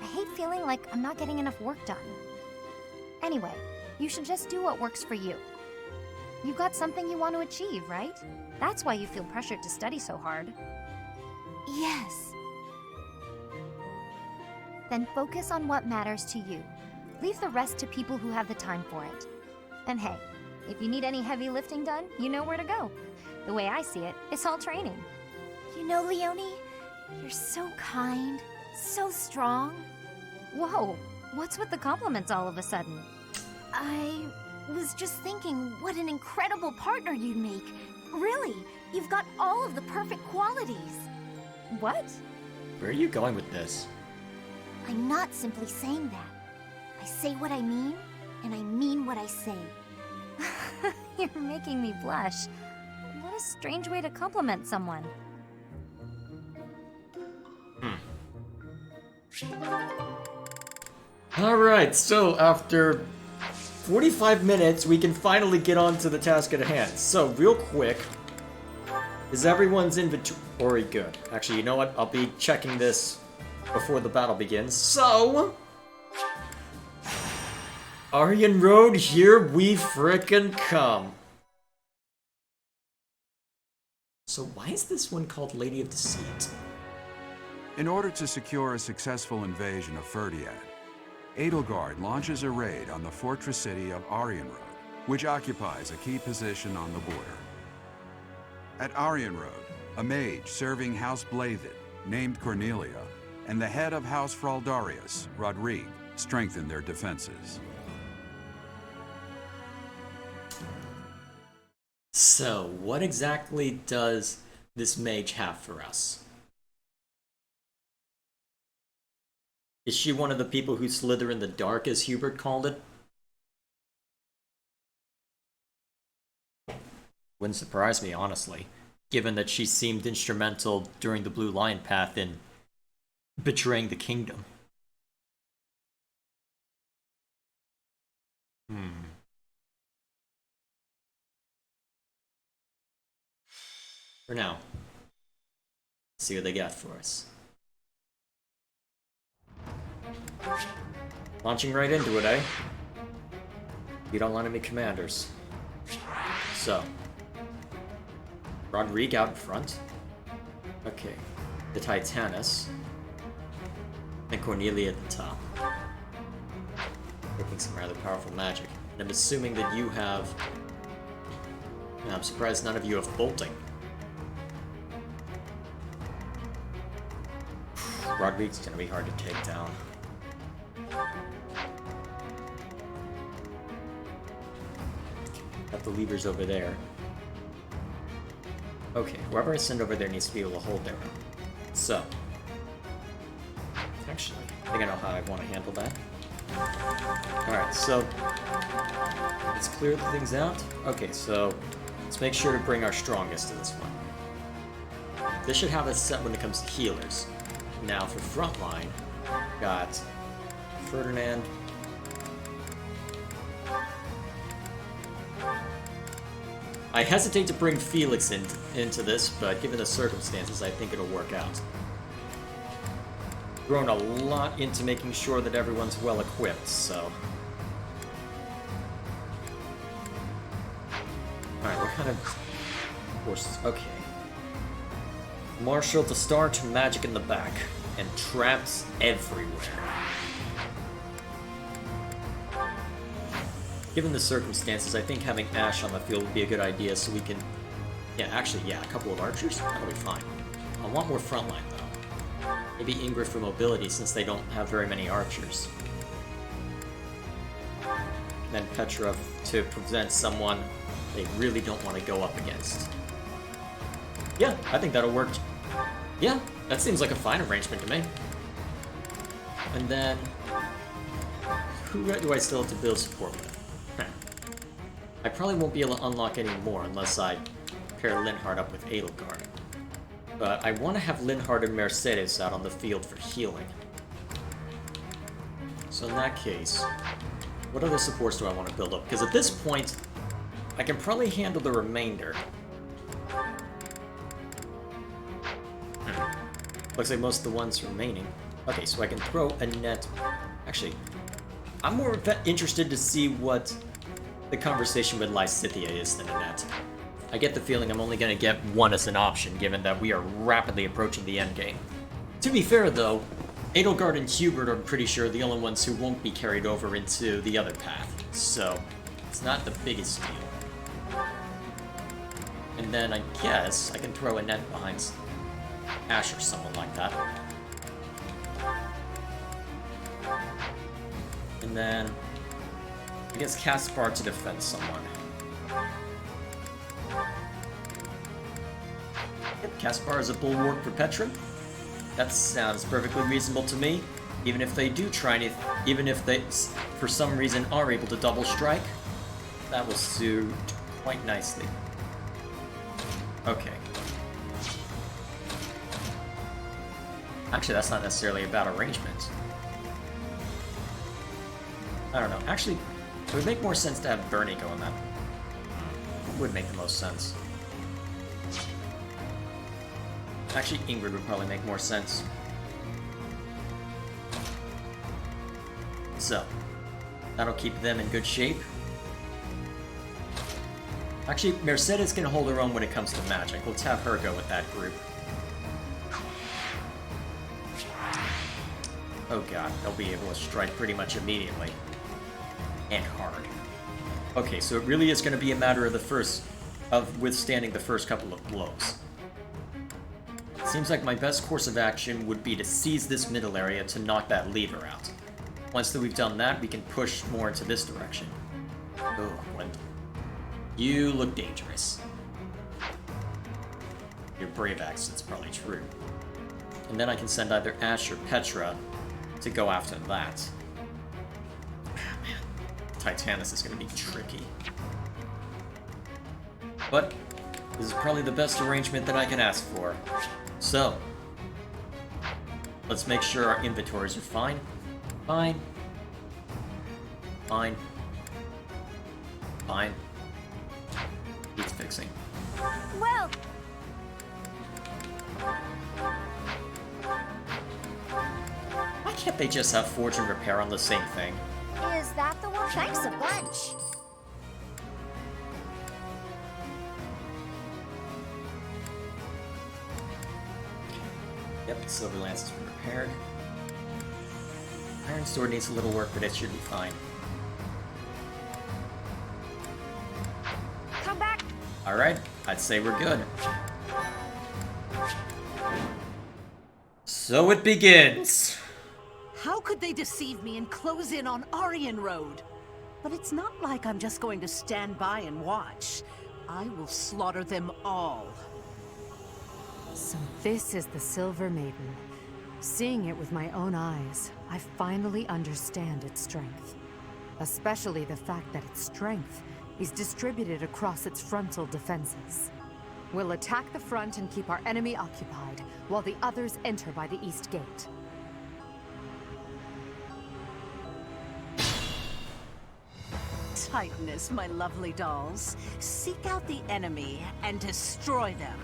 I hate feeling like I'm not getting enough work done. Anyway, you should just do what works for you. You've got something you want to achieve, right? That's why you feel pressured to study so hard. Yes. Then focus on what matters to you. Leave the rest to people who have the time for it. And hey, if you need any heavy lifting done, you know where to go. The way I see it, it's all training. You know, Leonie, you're so kind, so strong. Whoa, what's with the compliments all of a sudden? I was just thinking what an incredible partner you'd make. Really, you've got all of the perfect qualities. What? Where are you going with this? I'm not simply saying that. I say what I mean, and I mean what I say. You're making me blush. What a strange way to compliment someone. Alright, so after 45 minutes, we can finally get on to the task at hand. So, real quick, is everyone's inventory good? Actually, you know what? I'll be checking this before the battle begins. So, Aryan Road, here we frickin' come. So why is this one called Lady of Deceit? In order to secure a successful invasion of Fhirdiad, Edelgard launches a raid on the fortress city of Aryan Road, which occupies a key position on the border. At Aryan Road, a mage serving House Blathed, named Cornelia, and the head of House Fraldarius, Rodrigue, strengthen their defenses. So, what exactly does this mage have for us? Is she one of the people who slither in the dark, as Hubert called it? Wouldn't surprise me, honestly, given that she seemed instrumental during the Blue Lion Path in betraying the kingdom. For now, see what they got for us. Launching right into it, eh? You don't want any commanders. So, Rodrigue out in front. Okay, the Titanus. And Cornelia at the top. Working some rather powerful magic. And I'm assuming that you have... I'm surprised none of you have bolting. Rodrigue's gonna be hard to take down. Got the levers over there. Okay, whoever I send over there needs to be able to hold their own. So, actually, I think I know how I want to handle that. Alright, so let's clear the things out. Okay, so let's make sure to bring our strongest to this one. This should have us set when it comes to healers. Now for frontline, got Ferdinand. I hesitate to bring Felix into this, but given the circumstances, I think it'll work out. Thrown a lot into making sure that everyone's well equipped, so. Alright, what kind of forces? Okay. Martial to start, magic in the back, and traps everywhere. Given the circumstances, I think having Ash on the field would be a good idea so we can... Yeah, actually, yeah, a couple of archers? That'll be fine. I want more frontline, though. Maybe Ingrid for mobility, since they don't have very many archers. Then Petra to prevent someone they really don't want to go up against. Yeah, I think that'll work. Yeah, that seems like a fine arrangement to me. And then... who do I still have to build support with? I probably won't be able to unlock any more unless I pair Linhardt up with Edelgard. But I want to have Linhardt and Mercedes out on the field for healing. So in that case, what other supports do I want to build up? Because at this point, I can probably handle the remainder. Looks like most of the ones remaining. Okay, so I can throw a net. Actually, I'm more interested to see what the conversation with Lysithea is than a net. I get the feeling I'm only going to get one as an option, given that we are rapidly approaching the endgame. To be fair, though, Edelgard and Hubert are pretty sure the only ones who won't be carried over into the other path, so it's not the biggest deal. And then I guess I can throw a net behind Ash or someone like that. And then I guess Caspar to defend someone. Yep, Caspar is a bulwark for Petra. That sounds perfectly reasonable to me. Even if they do try to, even if they, for some reason, are able to double strike, that will suit quite nicely. Okay. Actually, that's not necessarily a bad arrangement. I don't know. Actually, it would make more sense to have Bernie go in that. It would make the most sense. Actually, Ingrid would probably make more sense. So, that'll keep them in good shape. Actually, Mercedes can hold her own when it comes to magic. Let's have her go with that group. Oh god, they'll be able to strike pretty much immediately. And hard. Okay, so it really is going to be a matter of withstanding the first couple of blows. Seems like my best course of action would be to seize this middle area to knock that lever out. Once that we've done that, we can push more into this direction. Oh, Gwendolyn. You look dangerous. Your brave accent's probably true. And then I can send either Ash or Petra to go after that. Man, Titanus is going to be tricky. But this is probably the best arrangement that I can ask for. So, let's make sure our inventories are fine. Fine. Fine. Fine. Needs fixing. Well, why can't they just have Forge and Repair on the same thing? is that the one? Thanks a bunch. Yep, Silver Lance has been repaired. Iron Sword needs a little work, but it should be fine. Come back. Alright, I'd say we're good. So it begins! How could they deceive me and close in on Aryan Road? But it's not like I'm just going to stand by and watch. I will slaughter them all. So this is the Silver Maiden. Seeing it with my own eyes, I finally understand its strength. Especially the fact that its strength is distributed across its frontal defenses. We'll attack the front and keep our enemy occupied, while the others enter by the east gate. Titanus, my lovely dolls. Seek out the enemy and destroy them.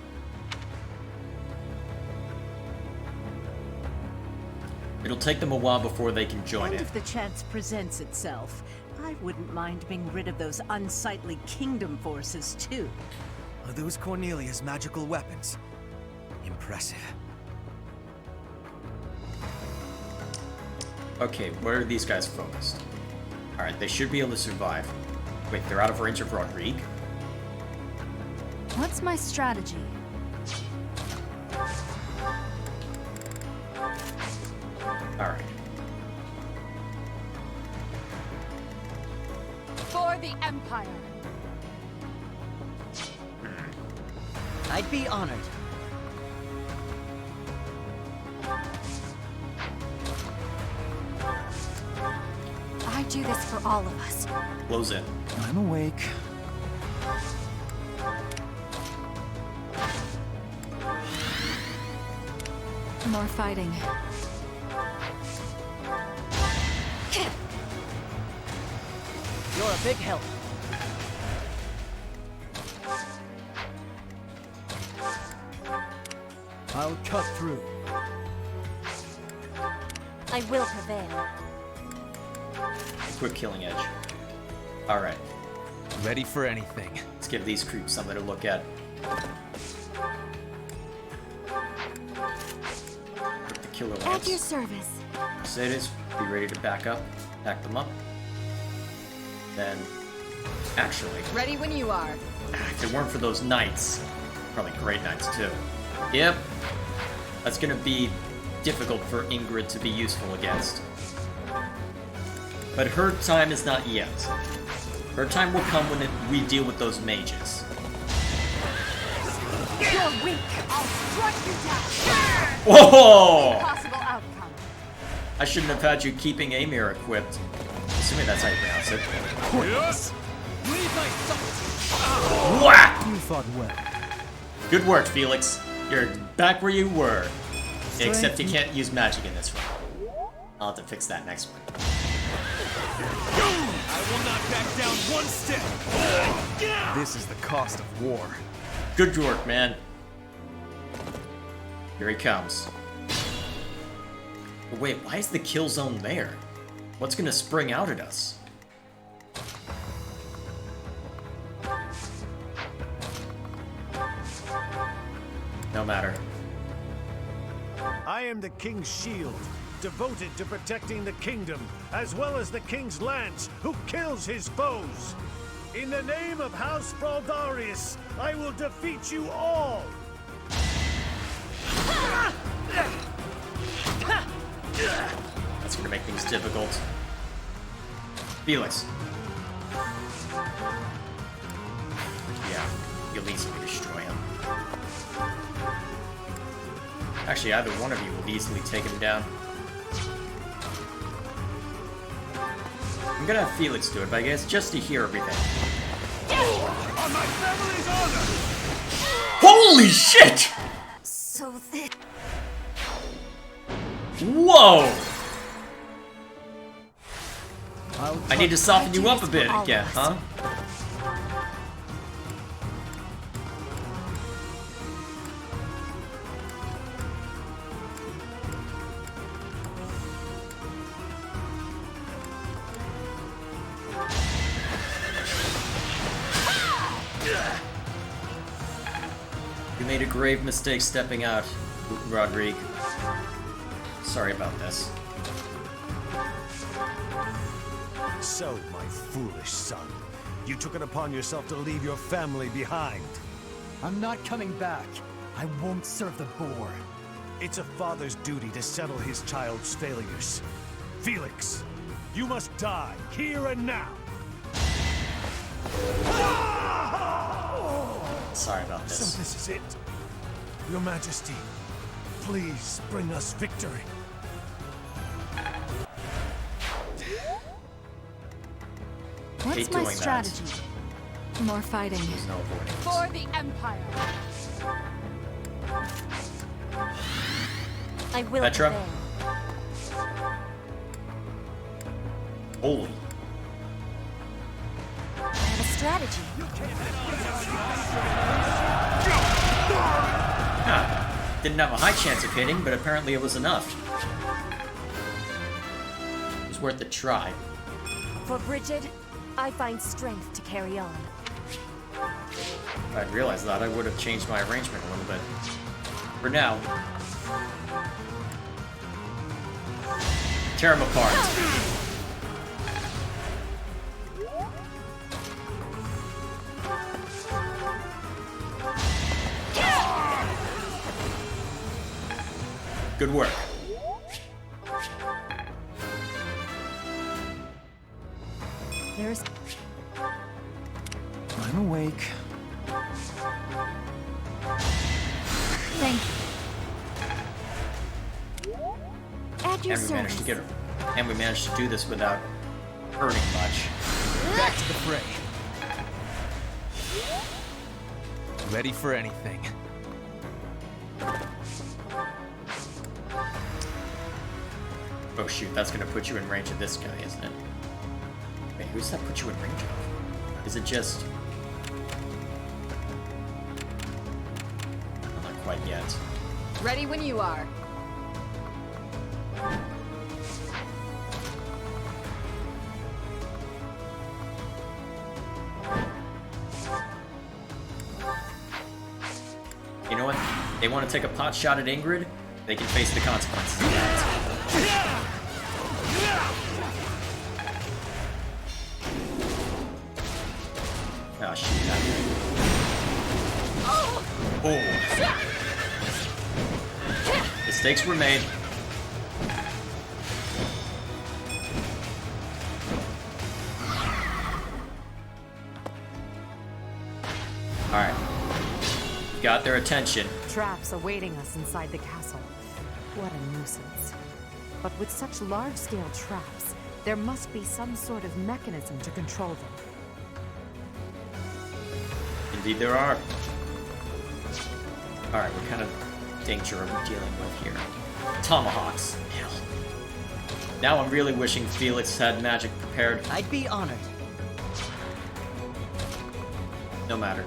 It'll take them a while before they can join And it. if the chance presents itself, I wouldn't mind being rid of those unsightly kingdom forces, too. Are those Cornelius' magical weapons? Impressive. Okay, where are these guys focused? Alright, they should be able to survive. Wait, they're out of range of Rodrigue? What's my strategy? Alright. For the Empire! I'd be honored. I do this for all of us. Close in. I'm awake. More fighting. You're a big help. I'll cut through. I will prevail. Quick killing edge. Alright, Ready for anything. let's give these creeps something to look at. With the killer At lance. your service. Crusaders, be ready to back up. Back them up. Then, actually, Ready when you are. if it weren't for those knights, probably great knights too. Yep, that's gonna be difficult for Ingrid to be useful against. But her time is not yet. Her time will come when we deal with those mages. You're weak. I'll strike you down. Whoa! Possible outcome. I shouldn't have had you keeping Amir equipped. Assuming that's how you pronounce it. Yes. Whack! You fought well. Good work, Felix. You're back where you were. Except you can't use magic in this one. I'll have to fix that next one. I will not back down one step. This is the cost of war. Good work, man. Here he comes. But wait, why is the kill zone there? What's gonna spring out at us? No matter. I am the king's shield, devoted to protecting the kingdom, as well as the king's lance, who kills his foes. In the name of House Fraldarius, I will defeat you all! That's gonna make things difficult. Felix. Yeah, you'll easily destroy him. Actually, either one of you will easily take him down. I'm gonna have Felix do it, but I guess just to hear everything. On my family's honor! Holy shit! So this... Whoa! I need to soften you up a bit again, huh? You made a grave mistake stepping out, Rodrigue. Sorry about this. So, my foolish son, you took it upon yourself to leave your family behind. I'm not coming back. I won't serve the boar. It's a father's duty to settle his child's failures. Felix, you must die, here and now. Sorry about this. So this is it. Your Majesty, please bring us victory. What's Hate my doing that. strategy? More fighting. There's no avoiding this. For the Empire. I will Petra? prevail. Holy. I have a strategy. Huh. Didn't have a high chance of hitting, but apparently it was enough. It was worth a try. For Brigid, I find strength to carry on. If I'd realized that, I would have changed my arrangement a little bit. For now, tear them apart. Good work. There's... I'm awake. Thank you. At your And we managed to service. get her. And we managed to do this without hurting much. Back to the fray. Ready for anything. Oh shoot, that's gonna put you in range of this guy, isn't it? Wait, who's that put you in range of? Is it just... Well, not quite yet. Ready when you are. You know what? They want to take a pot shot at Ingrid? They can face the consequences of that. Oh, shoot. Oh. Mistakes were made. Alright. Got their attention. Traps awaiting us inside the castle. What a nuisance. But with such large-scale traps, there must be some sort of mechanism to control them. Indeed there are. Alright, what kind of danger are we dealing with here? Tomahawks. Hell. Now I'm really wishing Felix had magic prepared. I'd be honored. No matter.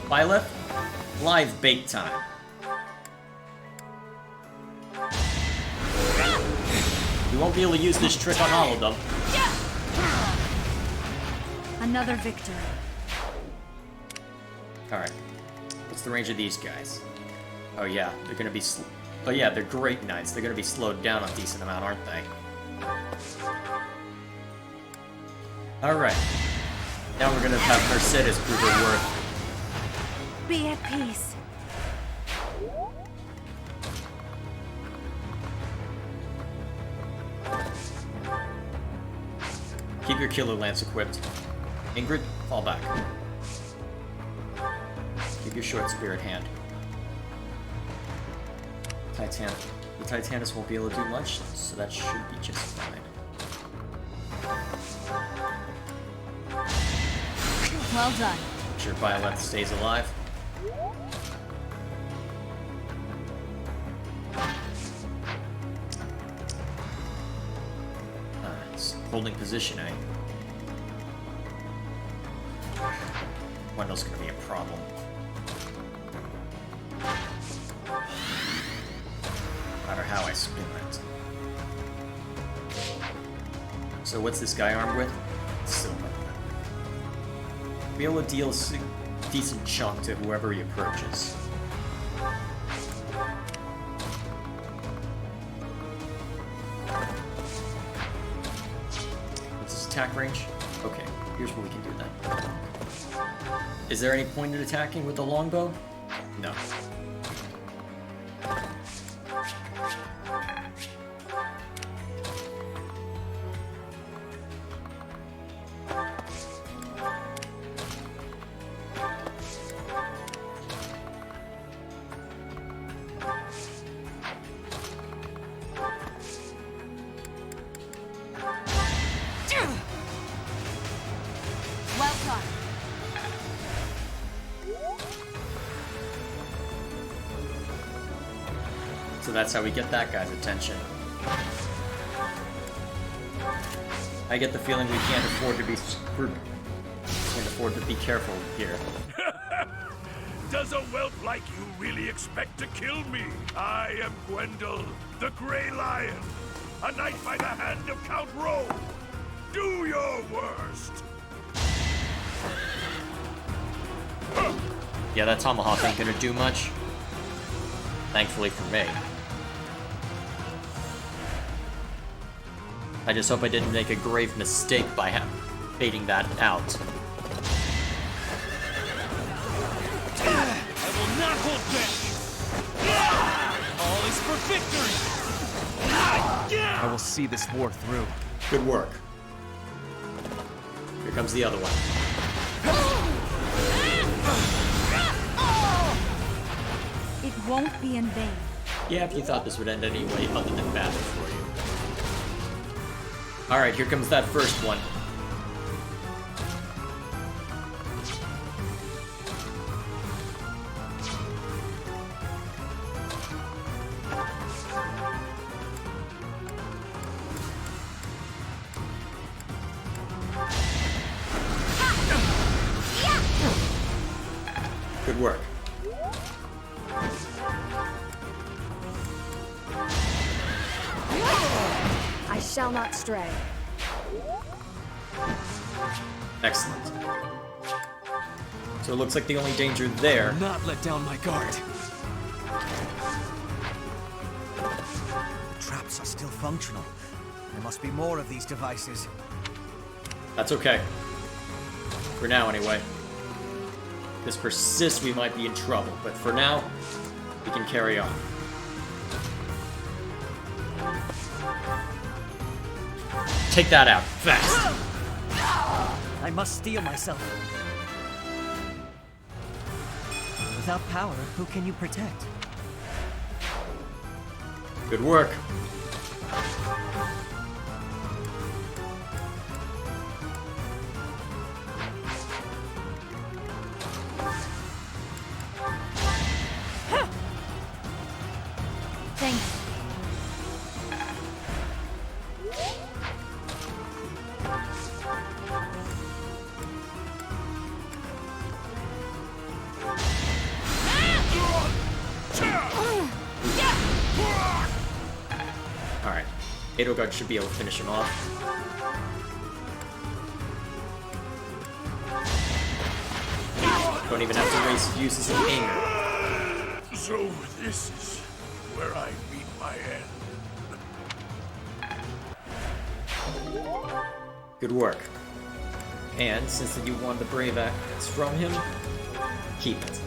Violet, live bake time. We won't be able to use this trick on all of them. Another victory. Alright. What's the range of these guys? Oh yeah, they're gonna be oh yeah, they're great knights. They're gonna be slowed down a decent amount, aren't they? Alright. Now we're gonna have Mercedes prove her worth. Be at peace. Keep your killer lance equipped. Ingrid, fall back. Keep your short spear at hand. The Titanus won't be able to do much, so that should be just fine. Well done. Make sure Violet stays alive. It's holding position, eh? Wendell's gonna be a problem. No matter how I spin that. So what's this guy armed with? Silver. Be able to deal a decent chunk to whoever he approaches. What's his attack range? Okay, here's where we can do that. Is there any point in attacking with the longbow? No. So that's how we get that guy's attention. I get the feeling we can't afford to be can't afford to be careful here. Does a whelp like you really expect to kill me? I am Gwendol, the Grey Lion, a knight by the hand of Count Rowe. Do your worst. Yeah, that tomahawk ain't gonna do much. Thankfully for me. I just hope I didn't make a grave mistake by baiting that out. I will not hold back! All is for victory! I will see this war through. Good work. Here comes the other one. It won't be in vain. Yeah, if you thought this would end any way other than badly for you. Alright, here comes that first one. Good work. I shall not stray. Excellent. So it looks like the only danger there. Not let down my guard. Traps are still functional. There must be more of these devices. That's okay. For now, anyway. If this persists, we might be in trouble, but for now, we can carry on. Take that out, fast! I must steel myself. Without power, who can you protect? Good work. Thanks. Alright. Edelgard should be able to finish him off. Don't even have to waste uses of anger. So this is where I meet my end. Good work. And since you won the brave axe from him, keep it.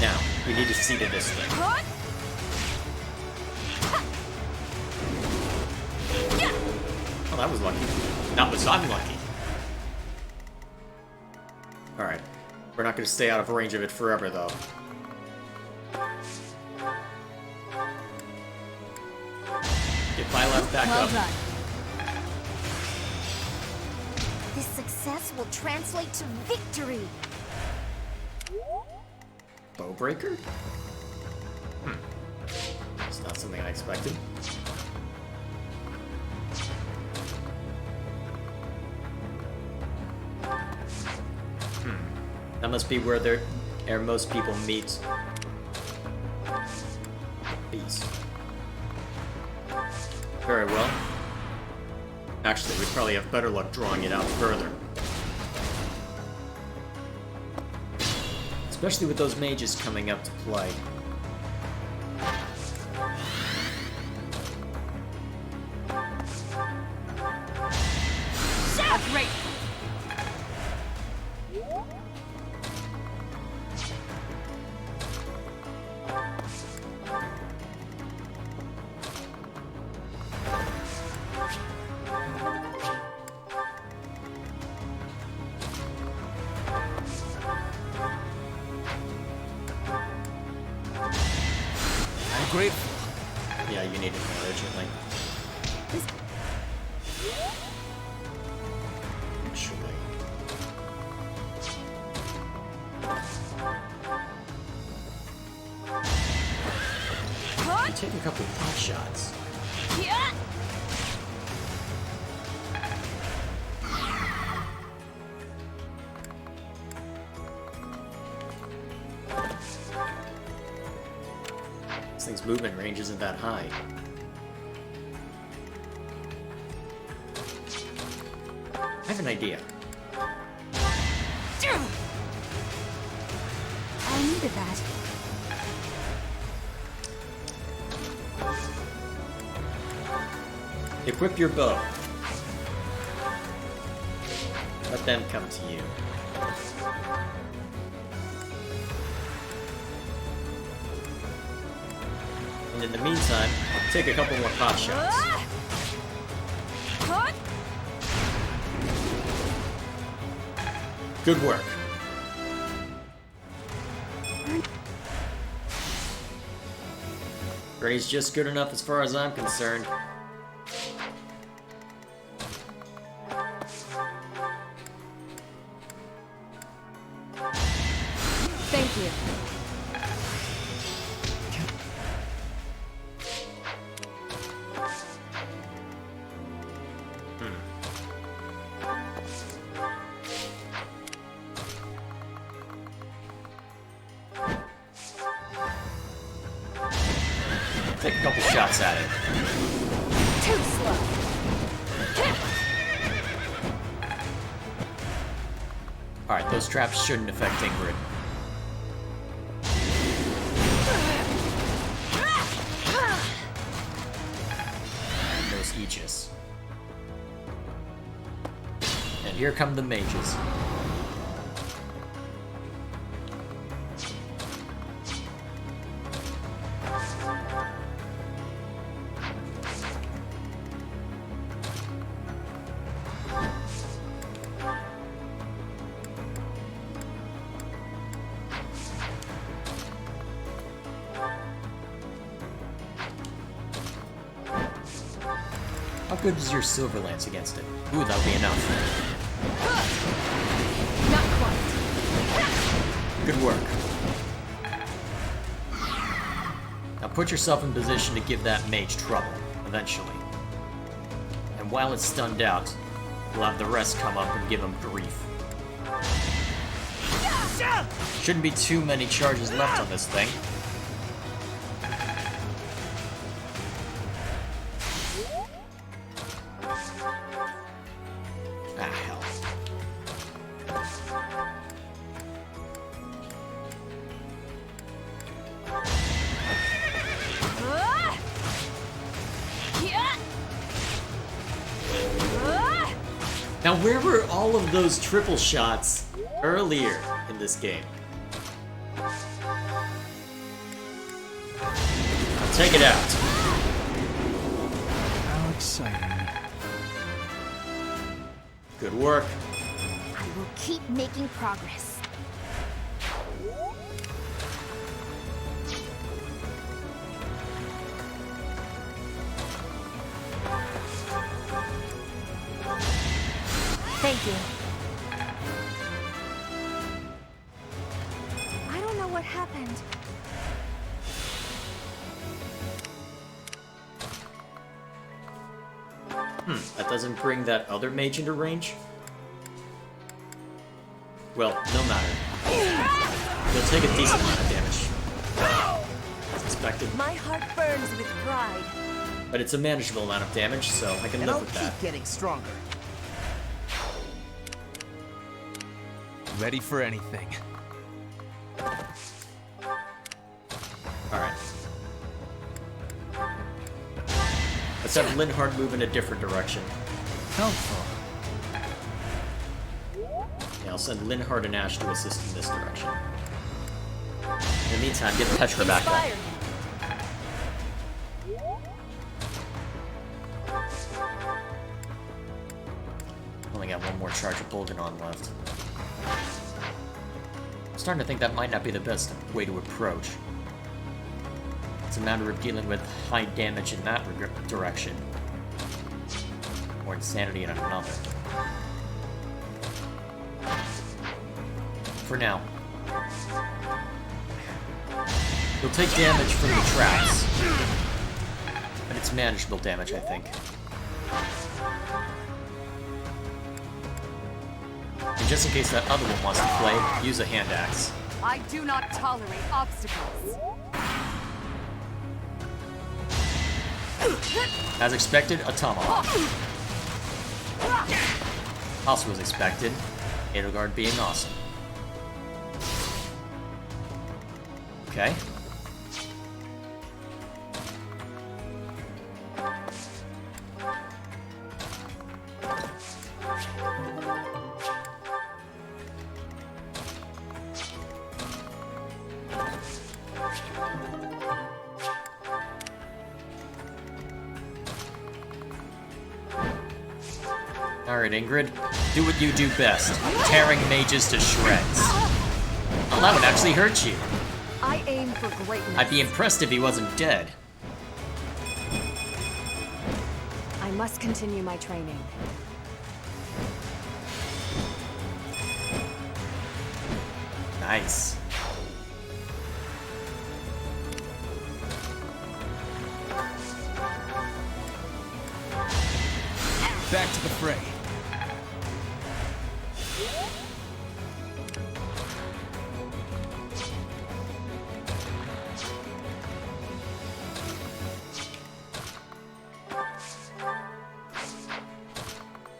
Now, we need to see to this thing. Oh, that was lucky. That was unlucky. Alright. We're not going to stay out of range of it forever, though. Get Byleth back Well up. done. This success will translate to victory. Bowbreaker? It's not something I expected. That must be where most people meet. Beast. Very well. Actually, we'd probably have better luck drawing it out further. Especially with those mages coming up to play. Great. I'm grateful. Yeah, you need it more urgently. Actually. take a couple pot shots. This thing's movement range isn't that high. I have an idea. I needed that. Equip your bow. Let them come to you. And in the meantime, take a couple more pot shots. Good work. Bernie's just good enough as far as I'm concerned. Thank you. Take a couple shots at it. Too slow. Alright, those traps shouldn't affect Ingrid. And those Aegis. And here come the mages. How good is your Silver Lance against it? Ooh, that'll be enough. Not quite. Good work. Now put yourself in position to give that mage trouble, eventually. And while it's stunned out, we'll have the rest come up and give him grief. Shouldn't be too many charges left on this thing. Ah, hell. Now, where were all of those triple shots earlier in this game? I'll take it out. How exciting. Good work. I will keep making progress. Thank you. I don't know what happened. That doesn't bring that other mage into range? Well, no matter. You'll take a decent amount of damage. As expected. My heart burns with pride. But it's a manageable amount of damage, so I can And live I'll with keep that. getting stronger. Ready for anything. Alright. Let's have Linhardt move in a different direction. Helpful. Yeah, I'll send Linhardt and Ash to assist in this direction. In the meantime, get Petra back up. Inspired. Only got one more charge of Bolganon left. I'm starting to think that might not be the best way to approach. It's a matter of dealing with high damage in that direction. Or insanity in another. For now. You'll take damage from the traps. it's manageable damage, I think. And just in case that other one wants to play, use a hand axe. I do not tolerate obstacles. As expected, a tomahawk. Also was expected, Edelgard being awesome. Okay. Alright, Ingrid. Do what you do best. Tearing mages to shreds. Oh, that would actually hurt you. I aim for greatness. I'd be impressed if he wasn't dead. I must continue my training. Nice. Back to the fray.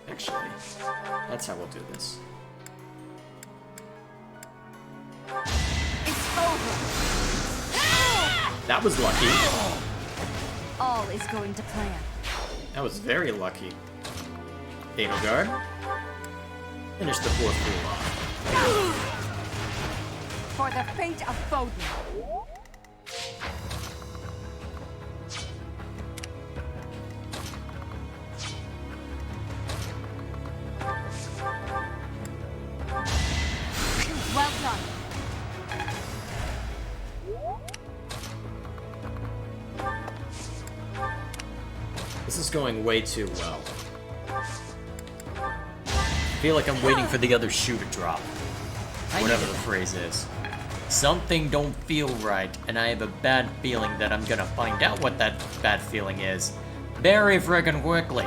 Actually, that's how we'll do this. It's over. That was lucky. All is going to plan. That was very lucky. Edelgard. Finish the poor fool off. For the fate of Foden. Well done. This is going way too well. I feel like I'm waiting for the other shoe to drop. Whatever the phrase is. Something don't feel right, and I have a bad feeling that I'm gonna find out what that bad feeling is very friggin' quickly.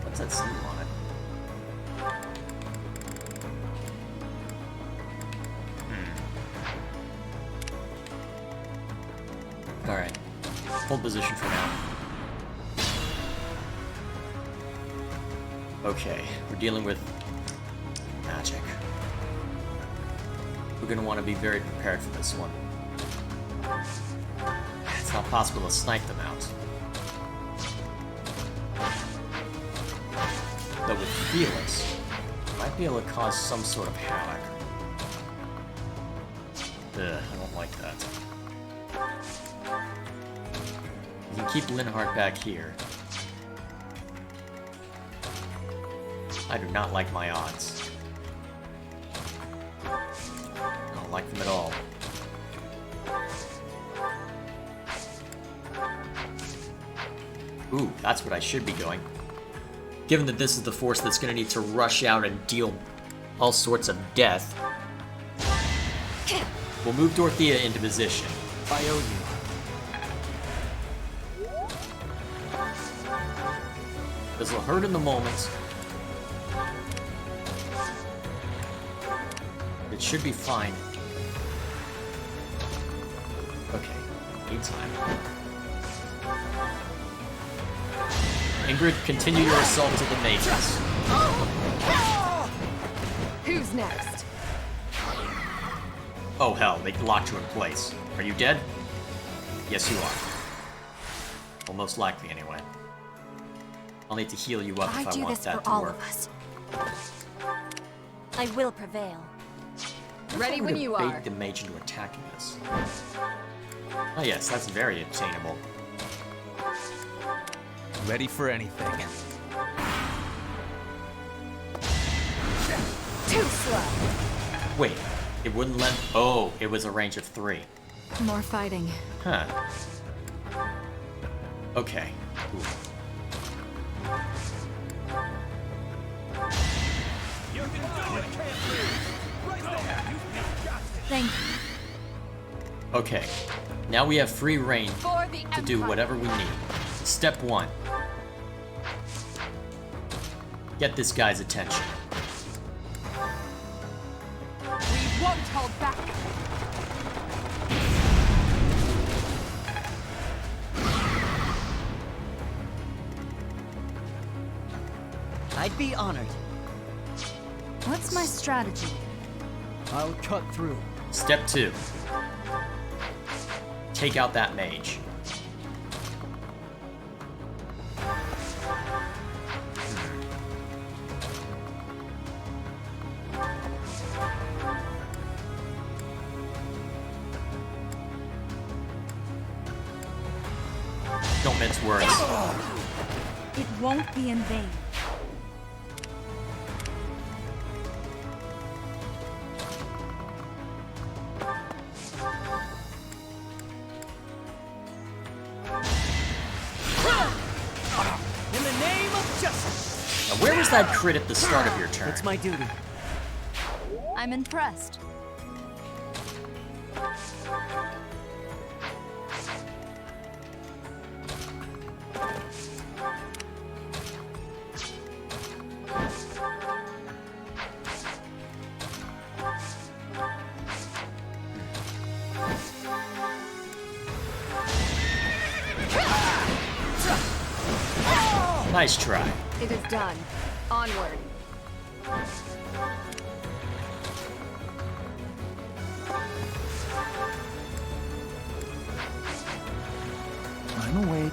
What's that symbol on it? Alright. Hold position for now. Okay, we're dealing with magic. We're gonna want to be very prepared for this one. It's not possible to snipe them out. But with Felix, might be able to cause some sort of havoc. Ugh, I don't like that. We can keep Linhardt back here. I do not like my odds. I don't like them at all. Ooh, that's what I should be doing. Given that this is the force that's going to need to rush out and deal all sorts of death, we'll move Dorothea into position. I owe you. This will hurt in the moment. It should be fine. Okay, need time. Ingrid, continue your assault to the mages. Who's next? Oh hell, they locked you in place. Are you dead? Yes, you are. Well, most likely anyway. I'll need to heal you up if I want that to work. I will prevail. Ready when you are. Bait the mage into attacking us. Oh yes, that's very attainable. Ready for anything. Too slow. Wait, it wouldn't let. Oh, it was a range of 3. More fighting. Huh. Okay. Ooh. Thank you. Okay. Now we have free reign For the to do whatever we need. Step 1. Get this guy's attention. We won't hold back. I'd be honored. What's my strategy? I'll cut through. Step 2. Take out that mage. Don't mince words. It won't be in vain. In the name of justice! Now, where was that crit at the start of your turn? It's my duty. I'm impressed. Nice try. It is done. Onward. I'm awake.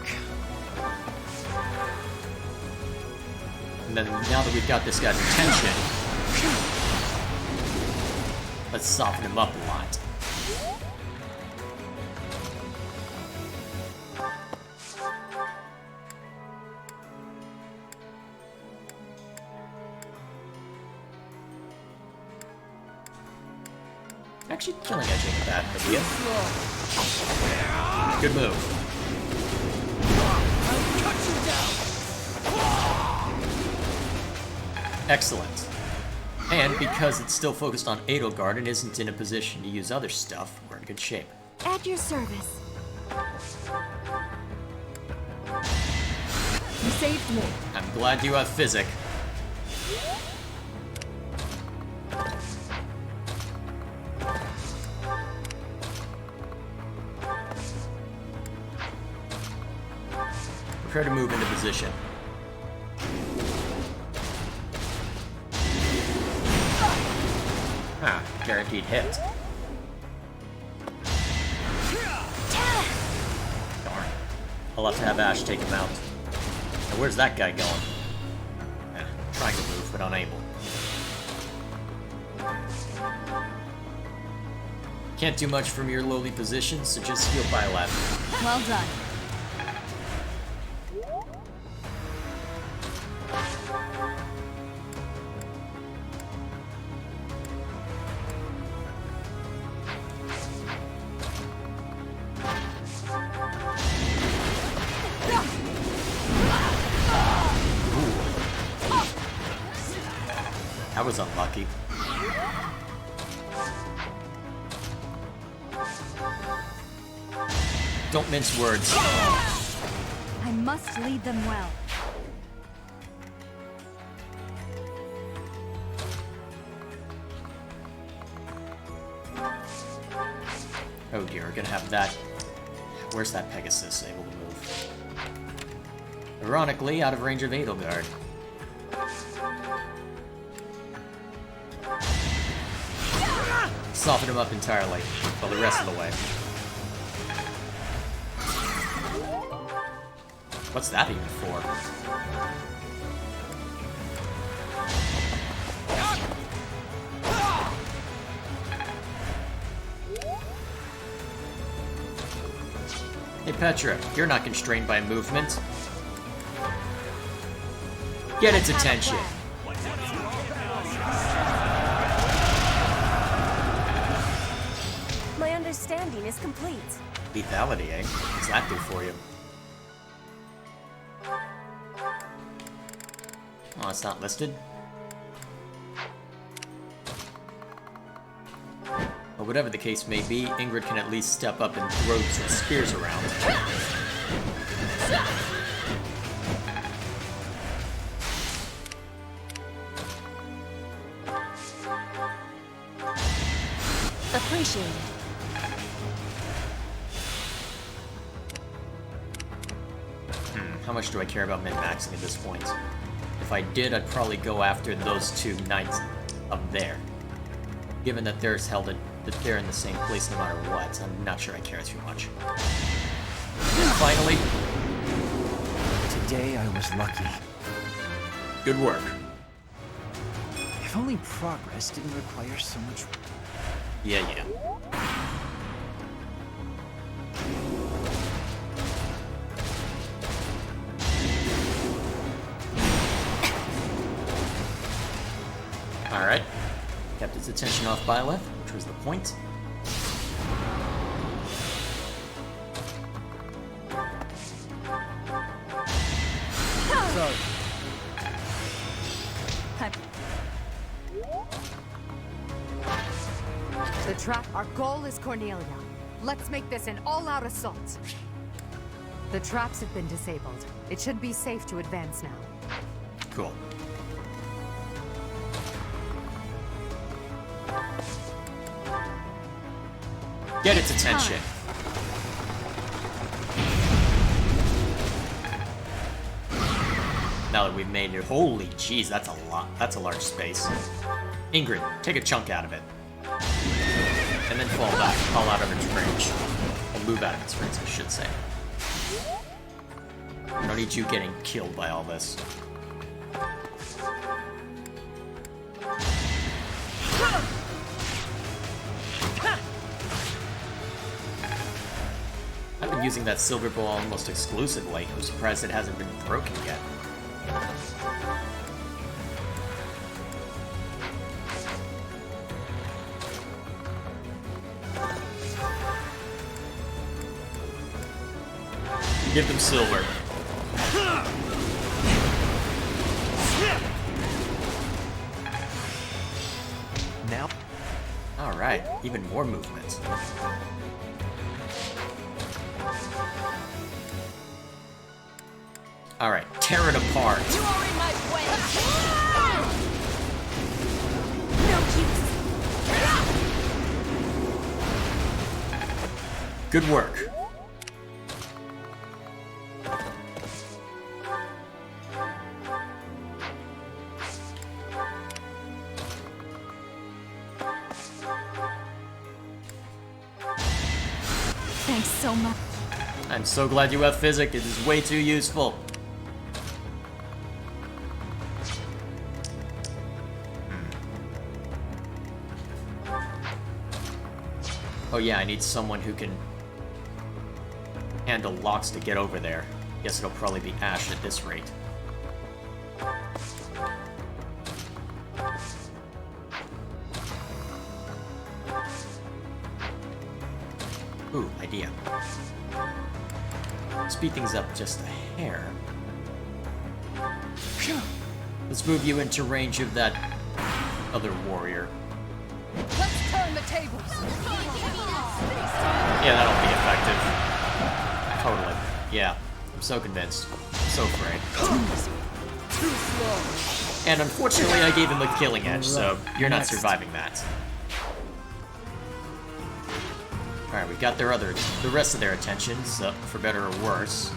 And then now that we've got this guy's attention, let's soften him up a lot. Actually, killing edge ain't a bad idea. Good move. Excellent. And because it's still focused on Edelgard and isn't in a position to use other stuff, we're in good shape. At your service. You saved me. I'm glad you have physic. Prepare to move into position. Ah, guaranteed hit. Darn. I'll have to have Ash take him out. Now where's that guy going? Trying to move, but unable. Can't do much from your lowly position, so just heal by left. Well done. That was unlucky. Don't mince words. I must lead them well. Oh dear, we're gonna have that. Where's that Pegasus able to move? Ironically, out of range of Edelgard. Soften him up entirely, well, the rest of the way. What's that even for? Hey Petra, you're not constrained by movement. Get its attention. My understanding is complete. Lethality, eh? What's that do for you? Oh, it's not listed? But whatever the case may be, Ingrid can at least step up and throw some spears around. Appreciate it. How much do I care about min-maxing at this point? If I did, I'd probably go after those two knights up there. Given that they're that they're in the same place no matter what, I'm not sure I care too much. And finally... Today I was lucky. Good work. If only progress didn't require so much... Yeah. Alright. Kept its attention off Byleth, which was the point. Sorry. The trap. Our goal is Cornelia. Let's make this an all-out assault. The traps have been disabled. It should be safe to advance now. Cool. Get its attention. Now that we've made it, holy jeez, that's a lot. That's a large space. Ingrid, take a chunk out of it. And then fall out of its range. Or move out of its range, I should say. I don't need you getting killed by all this. I've been using that silver bow almost exclusively. I'm surprised it hasn't been broken yet. Give them silver. Now. Alright, even more movement. Alright, tear it apart. You are in my way! No use! Good work. Thanks so much. I'm so glad you have physics. It is way too useful. Oh yeah, I need someone who can handle locks to get over there. Guess it'll probably be Ash at this rate. Ooh, idea. Speed things up just a hair. Let's move you into range of that other warrior. Let's turn the tables. Yeah, that'll be effective. Totally. Yeah, I'm so convinced. So afraid. Too slow. And unfortunately, I gave him a killing edge, so you're not surviving that. Alright, we got the rest of their attentions, for better or worse.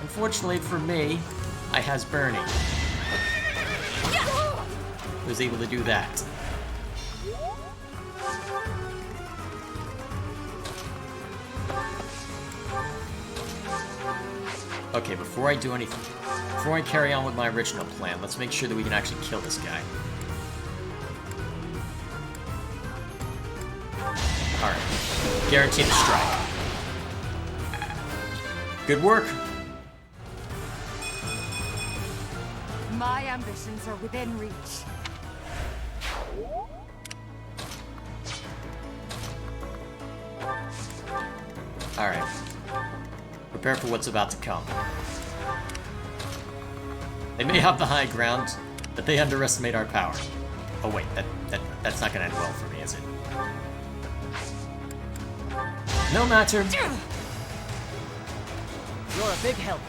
Unfortunately for me, I has Bernie. Was able to do that. Okay, before I do anything, before I carry on with my original plan, let's make sure that we can actually kill this guy. Alright. Guaranteed to strike. Good work. My ambitions are within reach. Alright. Prepare for what's about to come. They may have the high ground, but they underestimate our power. Oh wait, that's not gonna end well for me, is it? No matter. You're a big help.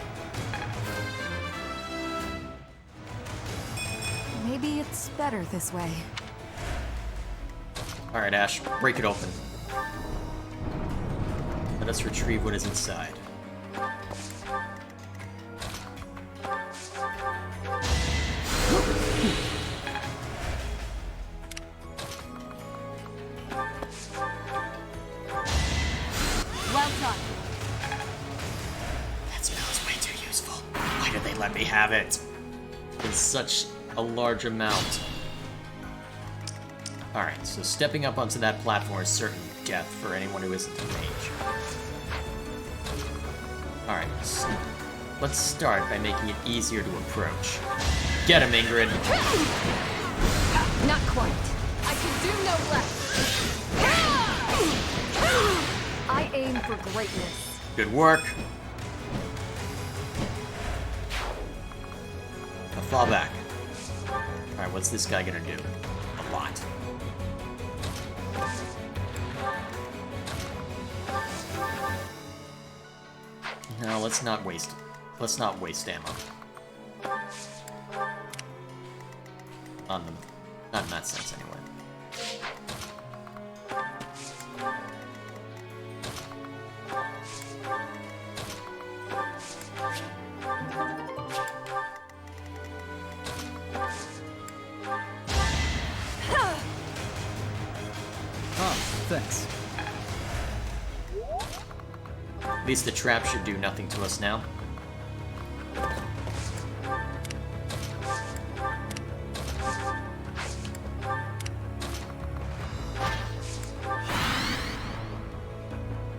Maybe it's better this way. Alright, Ash, break it open. Let us retrieve what is inside. Well done. That smell is way too useful. Why did they let me have it? In such a large amount. Alright, so stepping up onto that platform is certain death for anyone who isn't a mage. Alright, so let's start by making it easier to approach. Get him, Ingrid! Not quite. I can do no less. I aim for greatness. Good work. Now fall back. Alright, what's this guy gonna do? A lot. No, let's not waste ammo. On them. Not in that sense, anyway. Thanks. At least the trap should do nothing to us now.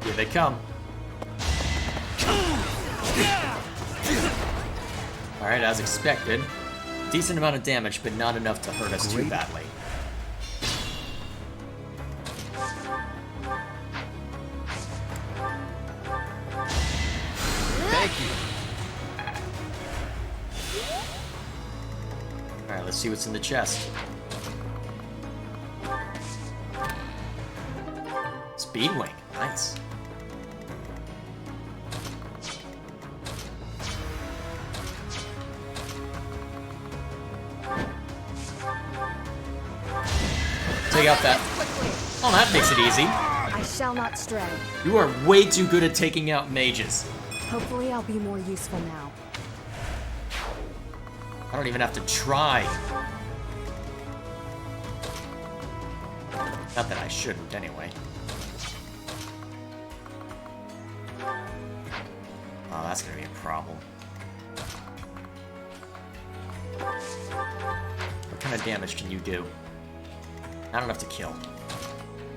Here they come. Alright, as expected. Decent amount of damage, but not enough to hurt us too badly. Alright, let's see what's in the chest. Speedwing, nice. Take out that. Oh, that makes it easy. I shall not stray. You are way too good at taking out mages. Hopefully I'll be more useful now. I don't even have to try. Not that I shouldn't, anyway. Oh, that's gonna be a problem. What kind of damage can you do? Not enough to kill.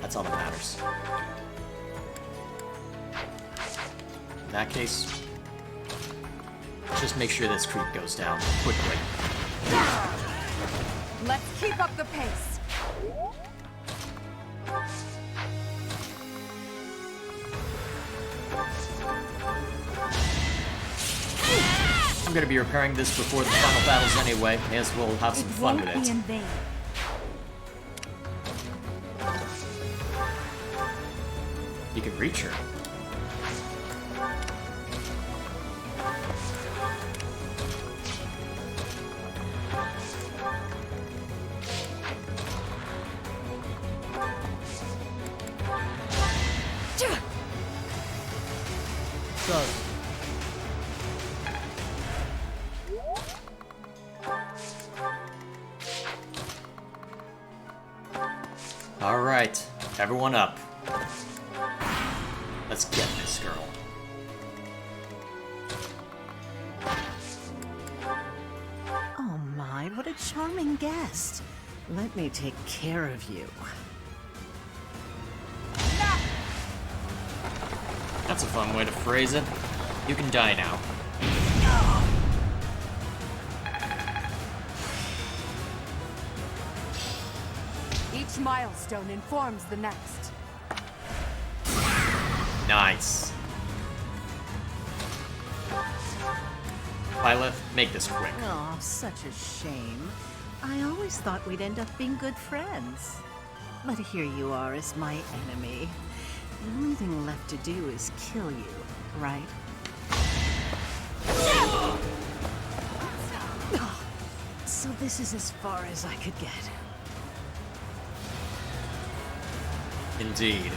That's all that matters. In that case, let's just make sure this creep goes down quickly. Let's keep up the pace. I'm gonna be repairing this before the final battles anyway. May as well have some fun with it. In vain. You can reach her. Sorry. All right, everyone up. Let's get this girl. Oh my, what a charming guest. Let me take care of you. That's a fun way to phrase it. You can die now. Each milestone informs the next. Nice. Lilith, make this quick. Oh, such a shame. I always thought we'd end up being good friends. But here you are as my enemy. The only thing left to do is kill you, right? So this is as far as I could get. Indeed.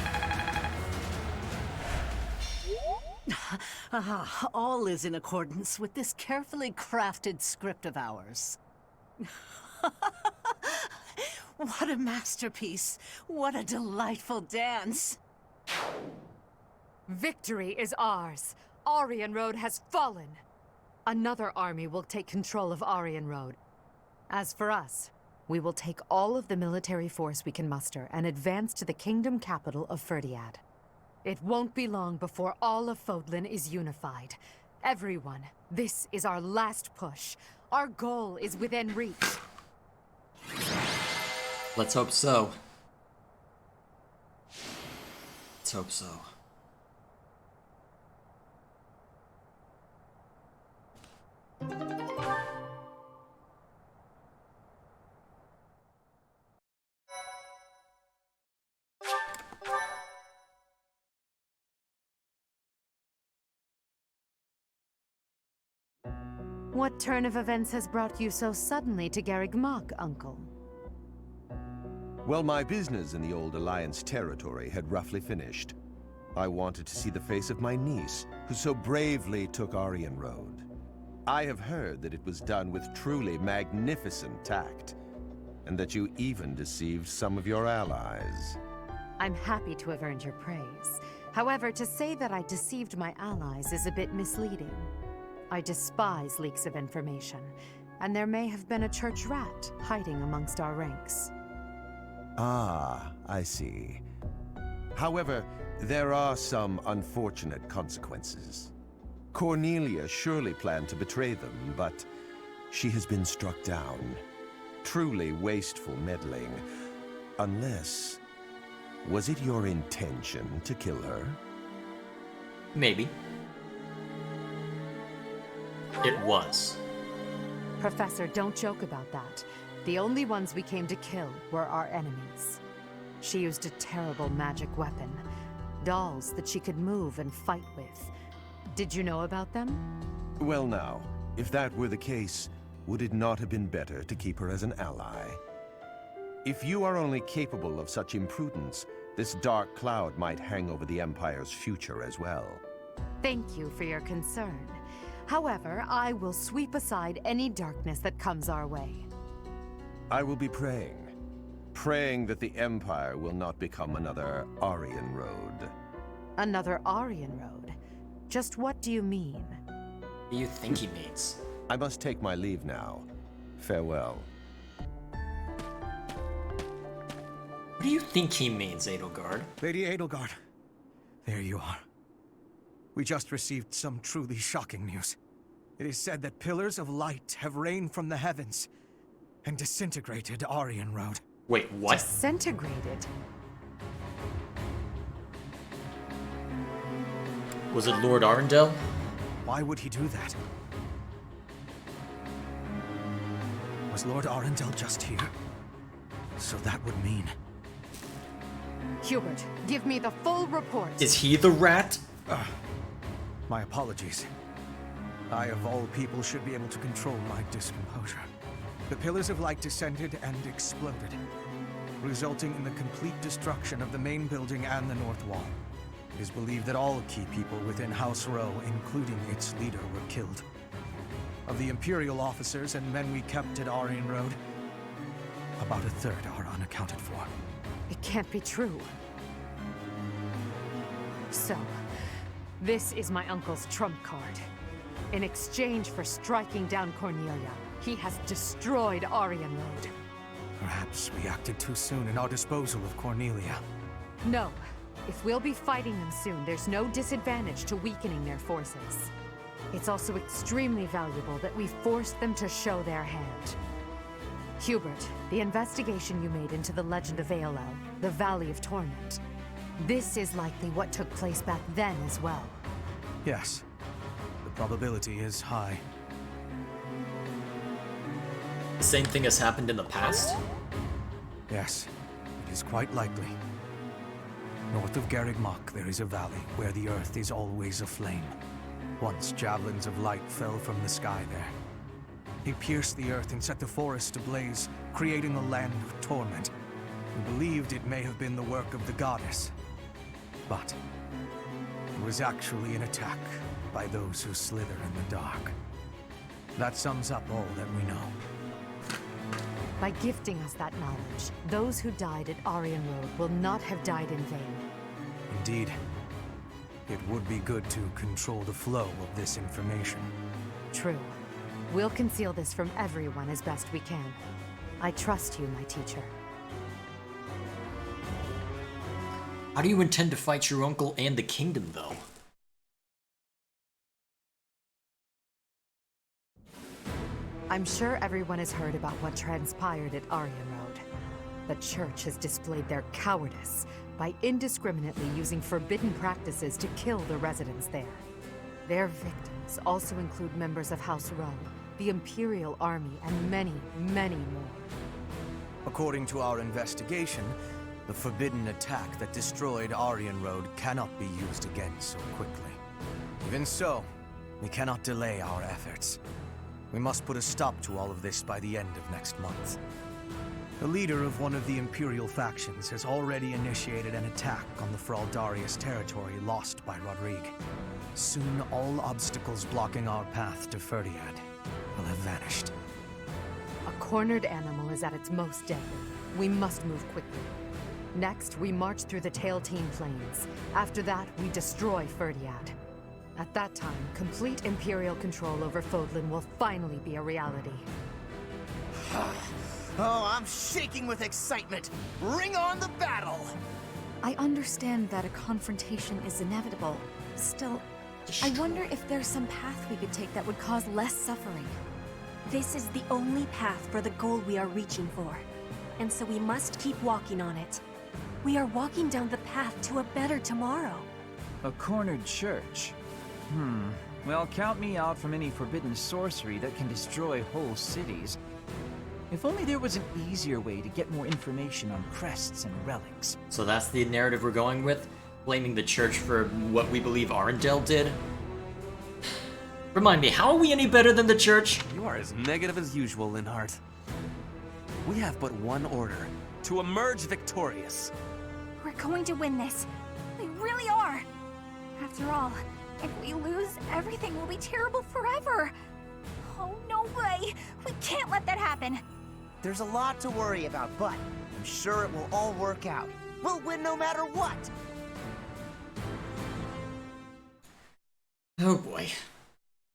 All is in accordance with this carefully crafted script of ours. What a masterpiece! What a delightful dance! Victory is ours. Aryan Road has fallen. Another army will take control of Aryan Road. As for us, we will take all of the military force we can muster and advance to the kingdom capital of Fhirdiad. It won't be long before all of Fodlan is unified. Everyone, this is our last push. Our goal is within reach. Let's hope so. Let's hope so. What turn of events has brought you so suddenly to Garreg Mach, Uncle? Well, my business in the old Alliance territory had roughly finished. I wanted to see the face of my niece, who so bravely took Aryan Road. I have heard that it was done with truly magnificent tact, and that you even deceived some of your allies. I'm happy to have earned your praise. However, to say that I deceived my allies is a bit misleading. I despise leaks of information, and there may have been a church rat hiding amongst our ranks. Ah, I see. However, there are some unfortunate consequences. Cornelia surely planned to betray them, but she has been struck down. Truly wasteful meddling. Unless... was it your intention to kill her? Maybe. It was. Professor, don't joke about that. The only ones we came to kill were our enemies. She used a terrible magic weapon. Dolls that she could move and fight with. Did you know about them? Well now, if that were the case, would it not have been better to keep her as an ally? If you are only capable of such imprudence, this dark cloud might hang over the Empire's future as well. Thank you for your concern. However, I will sweep aside any darkness that comes our way. I will be praying. Praying that the Empire will not become another Aryan Road. Another Aryan Road? Just what do you mean? What do you think he means? I must take my leave now. Farewell. What do you think he means, Edelgard? Lady Edelgard, there you are. We just received some truly shocking news. It is said that pillars of light have rained from the heavens and disintegrated Aryan Road. Wait, what? Disintegrated? Was it Lord Arundel? Why would he do that? Was Lord Arundel just here? So that would mean... Hubert, give me the full report. Is he the rat? My apologies. I, of all people, should be able to control my discomposure. The pillars of light descended and exploded, resulting in the complete destruction of the main building and the north wall. It is believed that all key people within House Row, including its leader, were killed. Of the Imperial officers and men we kept at Aryan Road, about a third are unaccounted for. It can't be true. So, this is my uncle's trump card. In exchange for striking down Cornelia, he has destroyed Aryan Road. Perhaps we acted too soon in our disposal of Cornelia. No. If we'll be fighting them soon, there's no disadvantage to weakening their forces. It's also extremely valuable that we forced them to show their hand. Hubert, the investigation you made into the legend of Aelel, the Valley of Torment, this is likely what took place back then as well. Yes. The probability is high. The same thing has happened in the past? Yes. It is quite likely. North of Garrigmach, there is a valley where the earth is always aflame. Once javelins of light fell from the sky there. They pierced the earth and set the forest ablaze, creating a land of torment. We believed it may have been the work of the goddess. But it was actually an attack by those who slither in the dark. That sums up all that we know. By gifting us that knowledge, those who died at Aryan Road will not have died in vain. Indeed. It would be good to control the flow of this information. True. We'll conceal this from everyone as best we can. I trust you, my teacher. How do you intend to fight your uncle and the kingdom, though? I'm sure everyone has heard about what transpired at Aryan Road. The Church has displayed their cowardice by indiscriminately using forbidden practices to kill the residents there. Their victims also include members of House Row, the Imperial Army, and many, many more. According to our investigation, the forbidden attack that destroyed Aryan Road cannot be used again so quickly. Even so, we cannot delay our efforts. We must put a stop to all of this by the end of next month. The leader of one of the Imperial factions has already initiated an attack on the Fhirdiad territory lost by Rodrigue. Soon all obstacles blocking our path to Fhirdiad will have vanished. A cornered animal is at its most deadly. We must move quickly. Next, we march through the Tailtean Plains. After that, we destroy Fhirdiad. At that time, complete Imperial control over Fodlan will finally be a reality. Oh, I'm shaking with excitement! Bring on the battle! I understand that a confrontation is inevitable. Still, I wonder if there's some path we could take that would cause less suffering. This is the only path for the goal we are reaching for, and so we must keep walking on it. We are walking down the path to a better tomorrow. A cornered church. Well, count me out from any forbidden sorcery that can destroy whole cities. If only there was an easier way to get more information on crests and relics. So that's the narrative we're going with? Blaming the church for what we believe Arundel did? Remind me, how are we any better than the church? You are as negative as usual, Linhardt. We have but one order, to emerge victorious. We're going to win this. We really are. After all, if we lose, everything will be terrible forever. Oh, no way. We can't let that happen. There's a lot to worry about, but I'm sure it will all work out. We'll win no matter what! Oh boy.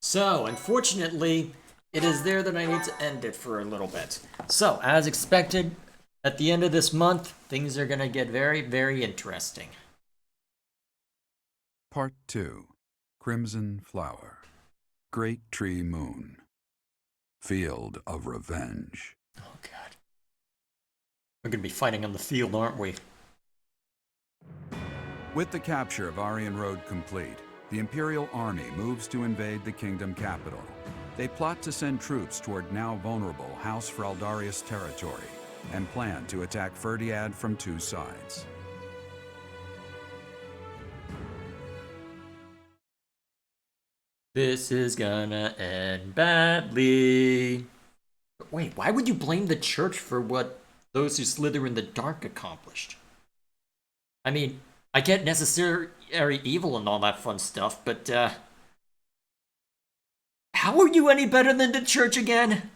So, unfortunately, it is there that I need to end it for a little bit. So, as expected, at the end of this month, things are gonna get very, very interesting. Part 2. Crimson Flower. Great Tree Moon. Field of Revenge. Oh god. We're gonna be fighting on the field, aren't we? With the capture of Aryan Road complete, the Imperial Army moves to invade the kingdom capital. They plot to send troops toward now vulnerable House Fhirdiad territory and plan to attack Fhirdiad from two sides. This is gonna end badly. But wait, why would you blame the church for what those who slither in the dark accomplished? I mean, I get necessary evil and all that fun stuff, but, how are you any better than the church again?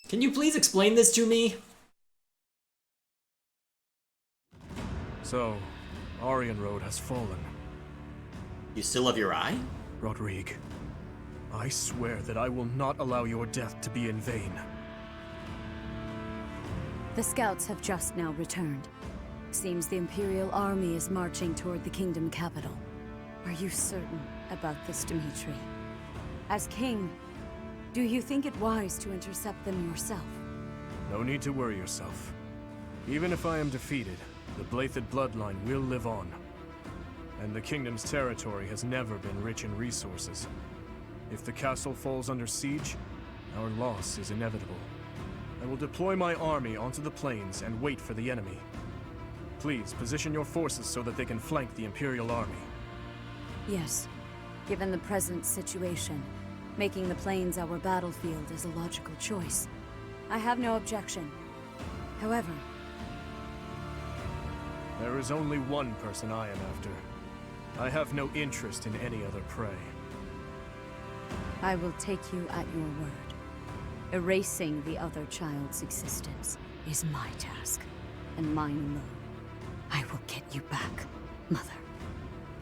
Can you please explain this to me? So, Aryan Road has fallen. You still have your eye? Rodrigue, I swear that I will not allow your death to be in vain. The scouts have just now returned. Seems the Imperial Army is marching toward the kingdom capital. Are you certain about this, Dimitri? As king, do you think it wise to intercept them yourself? No need to worry yourself. Even if I am defeated, the Blathed bloodline will live on. And the kingdom's territory has never been rich in resources. If the castle falls under siege, our loss is inevitable. I will deploy my army onto the plains and wait for the enemy. Please, position your forces so that they can flank the Imperial army. Yes. Given the present situation, making the plains our battlefield is a logical choice. I have no objection. However, there is only one person I am after. I have no interest in any other prey. I will take you at your word. Erasing the other child's existence is my task, and mine alone. I will get you back, Mother.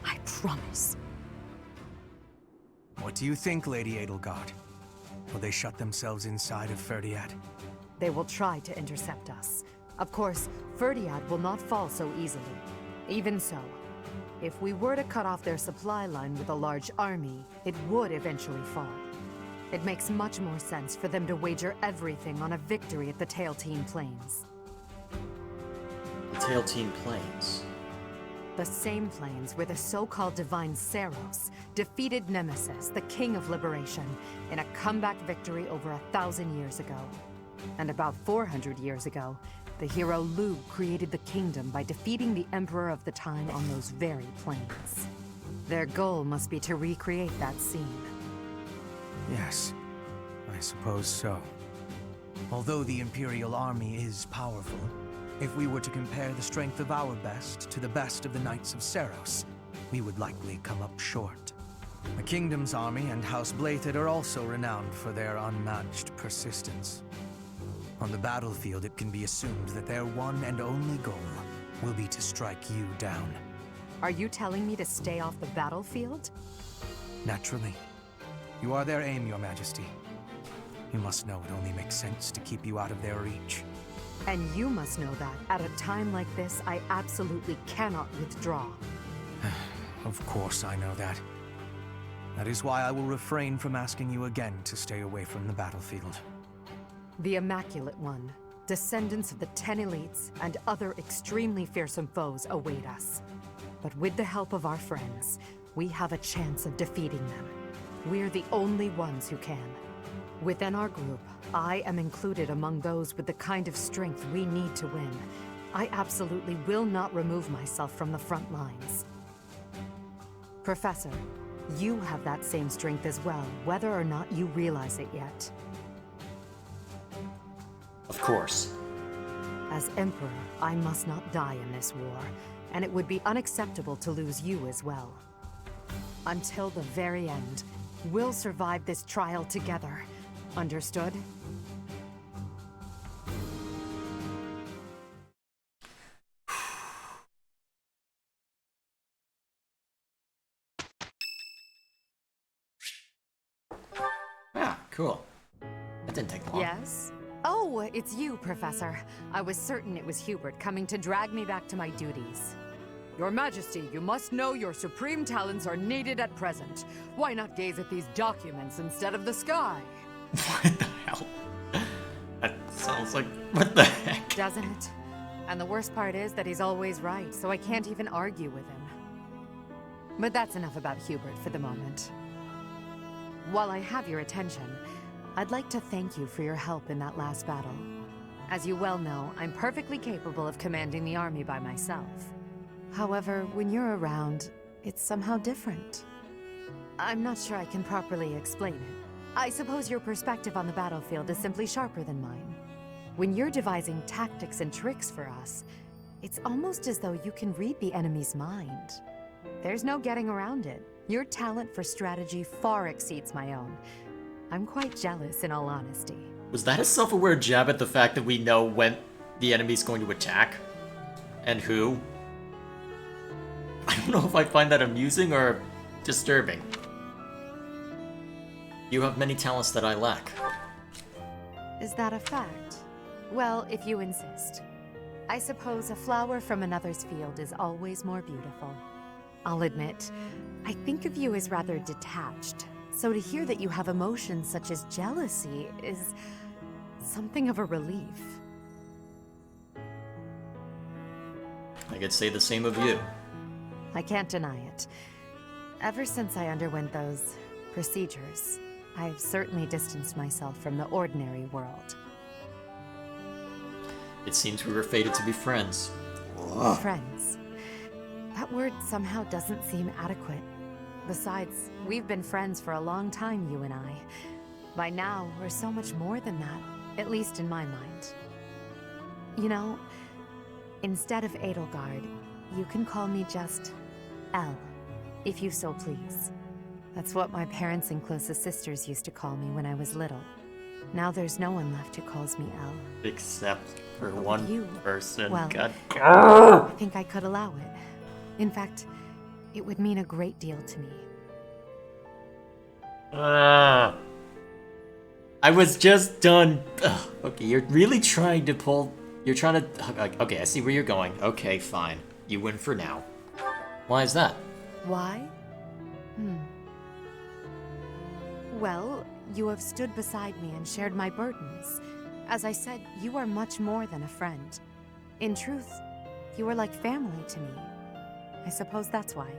I promise. What do you think, Lady Edelgard? Will they shut themselves inside of Fhirdiad? They will try to intercept us. Of course, Fhirdiad will not fall so easily. Even so, if we were to cut off their supply line with a large army, it would eventually fall. It makes much more sense for them to wager everything on a victory at the Tailtean Plains. The Tailtean Plains? The same plains where the so-called divine Saros defeated Nemesis, the King of Liberation, in a comeback victory over 1,000 years ago. And about 400 years ago, the hero Lu created the kingdom by defeating the Emperor of the time on those very plains. Their goal must be to recreate that scene. Yes, I suppose so. Although the Imperial army is powerful, if we were to compare the strength of our best to the best of the Knights of Saros, we would likely come up short. The Kingdom's army and House Blaiddyd are also renowned for their unmatched persistence. On the battlefield, it can be assumed that their one and only goal will be to strike you down. Are you telling me to stay off the battlefield? Naturally. You are their aim, Your Majesty. You must know it only makes sense to keep you out of their reach. And you must know that, at a time like this, I absolutely cannot withdraw. Of course I know that. That is why I will refrain from asking you again to stay away from the battlefield. The Immaculate One, descendants of the 10 elites, and other extremely fearsome foes await us. But with the help of our friends, we have a chance of defeating them. We're the only ones who can. Within our group, I am included among those with the kind of strength we need to win. I absolutely will not remove myself from the front lines. Professor, you have that same strength as well, whether or not you realize it yet. Of course. As Emperor, I must not die in this war, and it would be unacceptable to lose you as well. Until the very end, we'll survive this trial together. Understood? Ah, cool. That didn't take long. Yes? Oh, it's you, Professor. I was certain it was Hubert coming to drag me back to my duties. Your Majesty, you must know your supreme talents are needed at present. Why not gaze at these documents instead of the sky? What the hell? That sounds like... what the heck? Doesn't it? And the worst part is that he's always right, so I can't even argue with him. But that's enough about Hubert for the moment. While I have your attention, I'd like to thank you for your help in that last battle. As you well know, I'm perfectly capable of commanding the army by myself. However, when you're around, it's somehow different. I'm not sure I can properly explain it. I suppose your perspective on the battlefield is simply sharper than mine. When you're devising tactics and tricks for us, it's almost as though you can read the enemy's mind. There's no getting around it. Your talent for strategy far exceeds my own. I'm quite jealous, in all honesty. Was that a self-aware jab at the fact that we know when the enemy's going to attack? And who? I don't know if I find that amusing or disturbing. You have many talents that I lack. Is that a fact? Well, if you insist. I suppose a flower from another's field is always more beautiful. I'll admit, I think of you as rather detached, so to hear that you have emotions such as jealousy is something of a relief. I could say the same of you. I can't deny it. Ever since I underwent those procedures, I've certainly distanced myself from the ordinary world. It seems we were fated to be friends. Friends. That word somehow doesn't seem adequate. Besides, we've been friends for a long time, you and I. By now, we're so much more than that, at least in my mind. You know, instead of Edelgard, you can call me just Elle, if you so please. That's what my parents and closest sisters used to call me when I was little. Now there's no one left who calls me Elle. Except for one person. Well, God. I think I could allow it. In fact, it would mean a great deal to me. I was just done. Ugh, okay, you're really trying to pull. You're trying to. Okay, I see where you're going. Okay, fine. You win for now. Why is that? Why? Well, you have stood beside me and shared my burdens. As I said, you are much more than a friend. In truth, you are like family to me. I suppose that's why.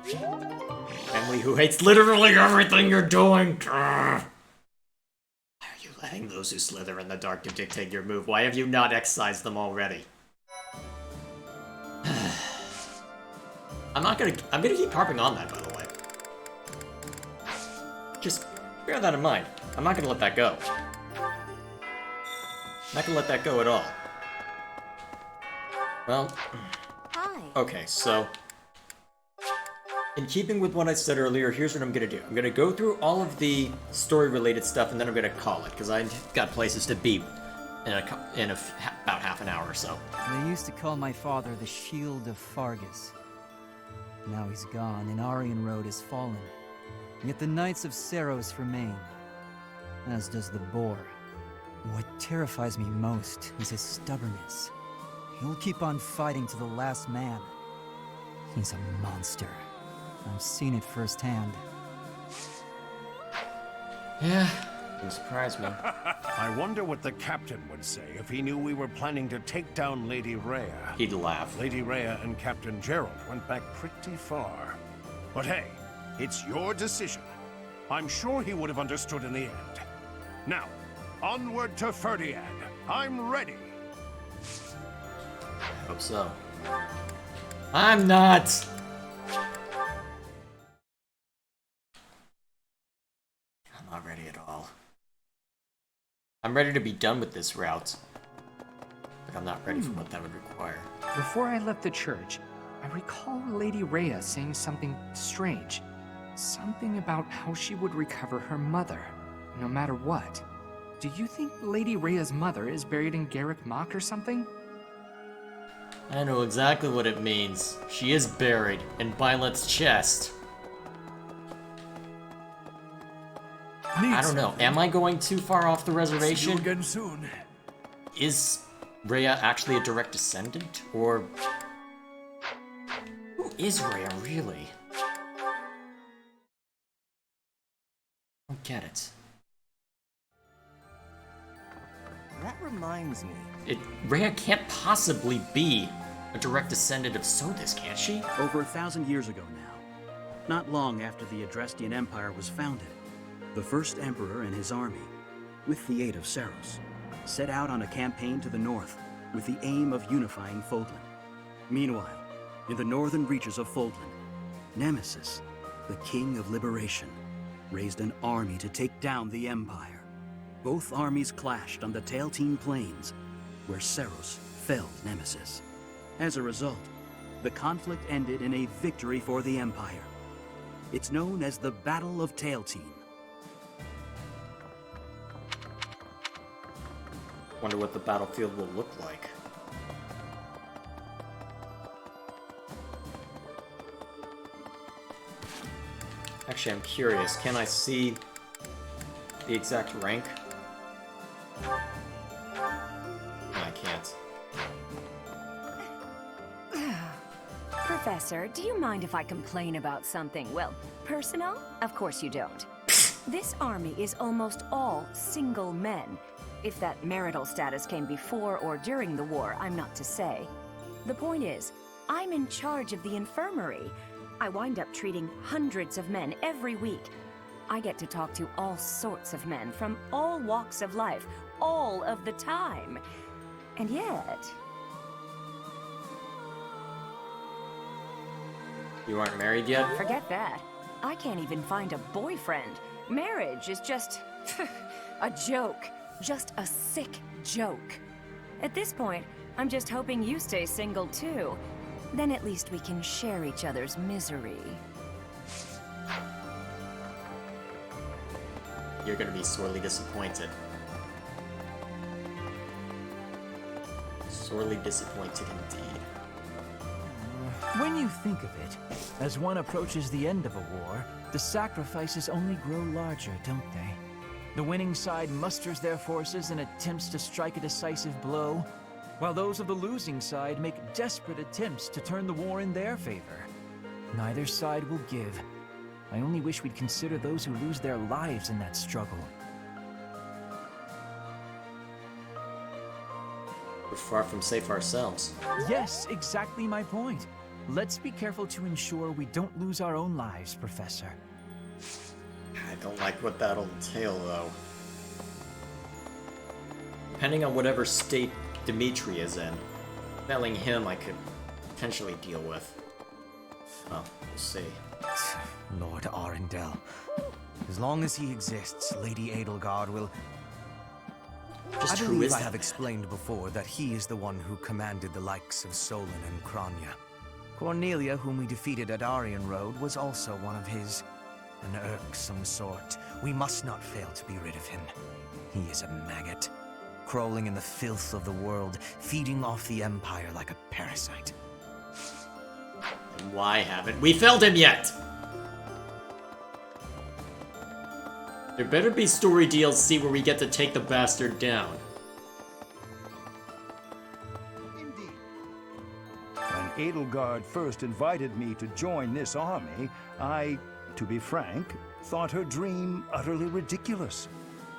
Family who hates literally everything you're doing. Why are you letting those who slither in the dark to dictate your move? Why have you not excised them already? I'm gonna keep harping on that, by the way. Just bear that in mind. I'm not gonna let that go. Not gonna let that go at all. Well, okay, so in keeping with what I said earlier, here's what I'm gonna do. I'm gonna go through all of the story-related stuff, and then I'm gonna call it, because I've got places to be in about half an hour or so. They used to call my father the Shield of Fargus. Now he's gone, and Aryan Road has fallen. Yet the Knights of Seiros remain, as does the Boar. What terrifies me most is his stubbornness. He'll keep on fighting to the last man. He's a monster. I've seen it firsthand. Yeah, doesn't surprise me. I wonder what the captain would say if he knew we were planning to take down Lady Rhea. He'd laugh. Lady Rhea and Captain Gerald went back pretty far. But hey, it's your decision. I'm sure he would have understood in the end. Now, onward to Fhirdiad. I'm ready. I hope so. I'm not! I'm not ready at all. I'm ready to be done with this route, but I'm not ready for what that would require. Before I left the church, I recall Lady Rhea saying something strange. Something about how she would recover her mother, no matter what. Do you think Lady Rhea's mother is buried in Garrick Mach or something? I know exactly what it means. She is buried in Violet's chest. I don't know. Am I going too far off the reservation? See you again soon. Is Rhea actually a direct descendant? Or who is Rhea really? I don't get it. That reminds me. Rhea can't possibly be a direct descendant of Sothis, can she? Over 1,000 years ago now, not long after the Adrestian Empire was founded, the first emperor and his army, with the aid of Seiros, set out on a campaign to the north with the aim of unifying Fodlan. Meanwhile, in the northern reaches of Fodlan, Nemesis, the King of Liberation, raised an army to take down the Empire. Both armies clashed on the Tailtean Plains, where Seiros felled Nemesis. As a result, the conflict ended in a victory for the Empire. It's known as the Battle of Tailtean. Wonder what the battlefield will look like. Actually, I'm curious. Can I see the exact rank? No, I can't. Professor, do you mind if I complain about something, well, personal? Of course you don't. This army is almost all single men. If that marital status came before or during the war, I'm not to say. The point is, I'm in charge of the infirmary. I wind up treating hundreds of men every week. I get to talk to all sorts of men from all walks of life, all of the time. And yet... You aren't married yet? Forget that. I can't even find a boyfriend. Marriage is just... a joke. Just a sick joke. At this point, I'm just hoping you stay single too. Then at least we can share each other's misery. You're gonna be sorely disappointed. Sorely disappointed indeed. When you think of it, as one approaches the end of a war, the sacrifices only grow larger, don't they? The winning side musters their forces and attempts to strike a decisive blow, while those of the losing side make desperate attempts to turn the war in their favor. Neither side will give. I only wish we'd consider those who lose their lives in that struggle. We're far from safe ourselves. Yes, exactly my point. Let's be careful to ensure we don't lose our own lives, Professor. I don't like what that'll entail, though. Depending on whatever state Dimitri is in, failing him I could potentially deal with. Well, we'll see. Lord Arundel. As long as he exists, Lady Edelgard will... Just I who believe is I that have man? explained before that he is the one who commanded the likes of Solon and Kranya. Cornelia, whom we defeated at Aryan Road, was also one of his. An irksome sort. We must not fail to be rid of him. He is a maggot, crawling in the filth of the world, feeding off the Empire like a parasite. And why haven't we felled him yet? There better be story DLC where we get to take the bastard down. When Edelgard first invited me to join this army, I, to be frank, thought her dream utterly ridiculous.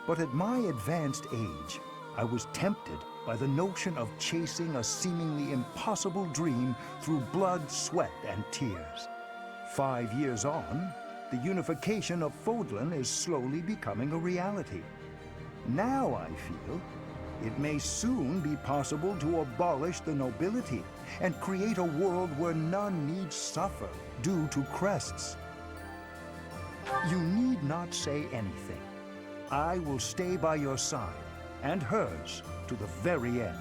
But at my advanced age, I was tempted by the notion of chasing a seemingly impossible dream through blood, sweat, and tears. 5 years on, the unification of Fodlan is slowly becoming a reality. Now I feel it may soon be possible to abolish the nobility and create a world where none need suffer due to crests. You need not say anything. I will stay by your side, and hers, to the very end.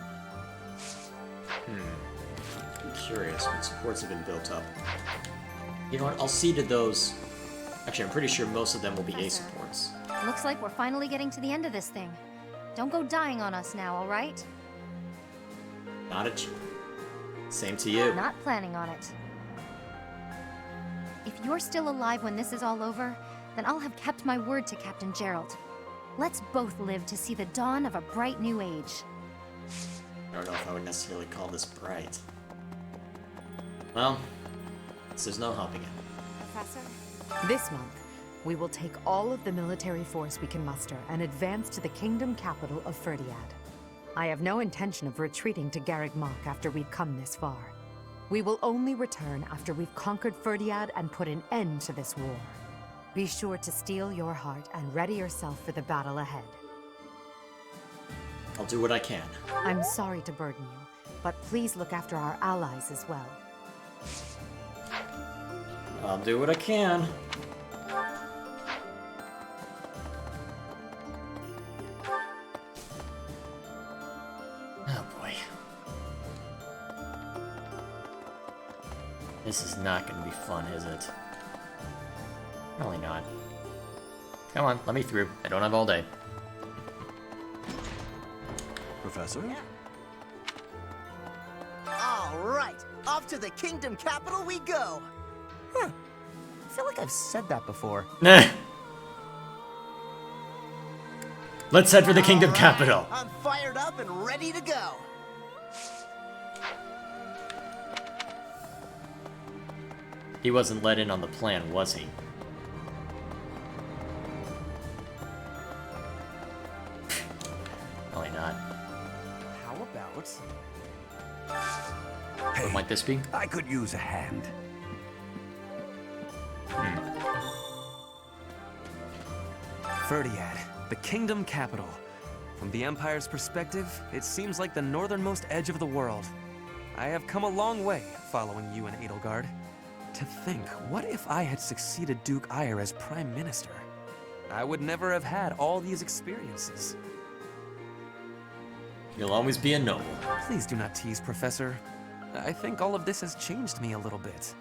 I'm curious what supports have been built up. You know what, I'll see to those. Actually, I'm pretty sure most of them will be A supports. Looks like we're finally getting to the end of this thing. Don't go dying on us now, alright? Not a Same to you. Not planning on it. If you're still alive when this is all over, then I'll have kept my word to Captain Gerald. Let's both live to see the dawn of a bright new age. I don't know if I would necessarily call this bright. Well, there's no helping it. Professor? This month, we will take all of the military force we can muster and advance to the kingdom capital of Fhirdiad. I have no intention of retreating to Garreg Mach after we've come this far. We will only return after we've conquered Fhirdiad and put an end to this war. Be sure to steel your heart and ready yourself for the battle ahead. I'll do what I can. I'm sorry to burden you, but please look after our allies as well. I'll do what I can. Oh boy. This is not going to be fun, is it? Probably not. Come on, let me through. I don't have all day. Professor? All right, off to the kingdom capital we go. Huh. I feel like I've said that before. Nah. Let's head for the kingdom capital. I'm fired up and ready to go. He wasn't let in on the plan, was he? Probably not. How about... What might this be? I could use a hand. Fhirdiad, the kingdom capital. From the Empire's perspective, it seems like the northernmost edge of the world. I have come a long way following you and Edelgard. To think, what if I had succeeded Duke Ire as Prime Minister? I would never have had all these experiences. You'll always be a noble. Please do not tease, Professor. I think all of this has changed me a little bit.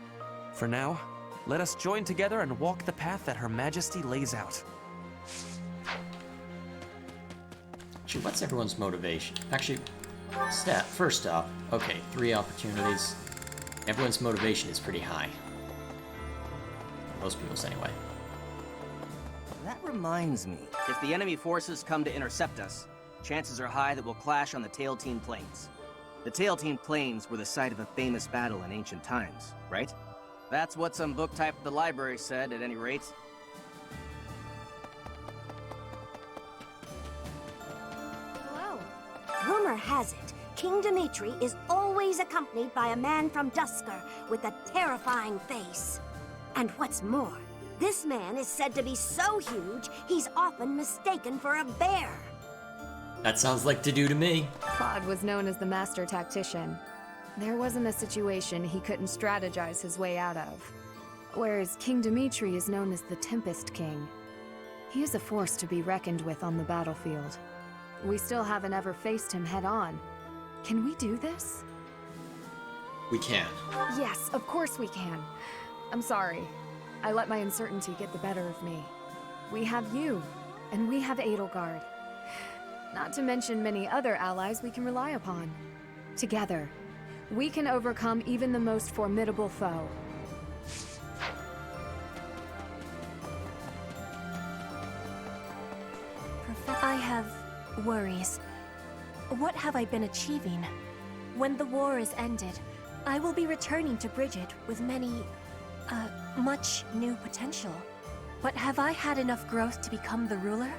For now, let us join together and walk the path that Her Majesty lays out. Actually, what's everyone's motivation? Actually, first off, okay, 3 opportunities. Everyone's motivation is pretty high. Most people's anyway. That reminds me, if the enemy forces come to intercept us, chances are high that we'll clash on the Tailtean Plains. The Tailtean Plains were the site of a famous battle in ancient times, right? That's what some book type at the library said, at any rate. Hello. Rumor has it, King Dimitri is always accompanied by a man from Dusker with a terrifying face. And what's more, this man is said to be so huge, he's often mistaken for a bear. That sounds like to do to me. Claude was known as the master tactician. There wasn't a situation he couldn't strategize his way out of. Whereas King Dimitri is known as the Tempest King. He is a force to be reckoned with on the battlefield. We still haven't ever faced him head-on. Can we do this? We can. Yes, of course we can. I'm sorry. I let my uncertainty get the better of me. We have you, and we have Edelgard. Not to mention many other allies we can rely upon. Together, we can overcome even the most formidable foe. I have worries. What have I been achieving? When the war is ended, I will be returning to Bridget with much new potential. But have I had enough growth to become the ruler?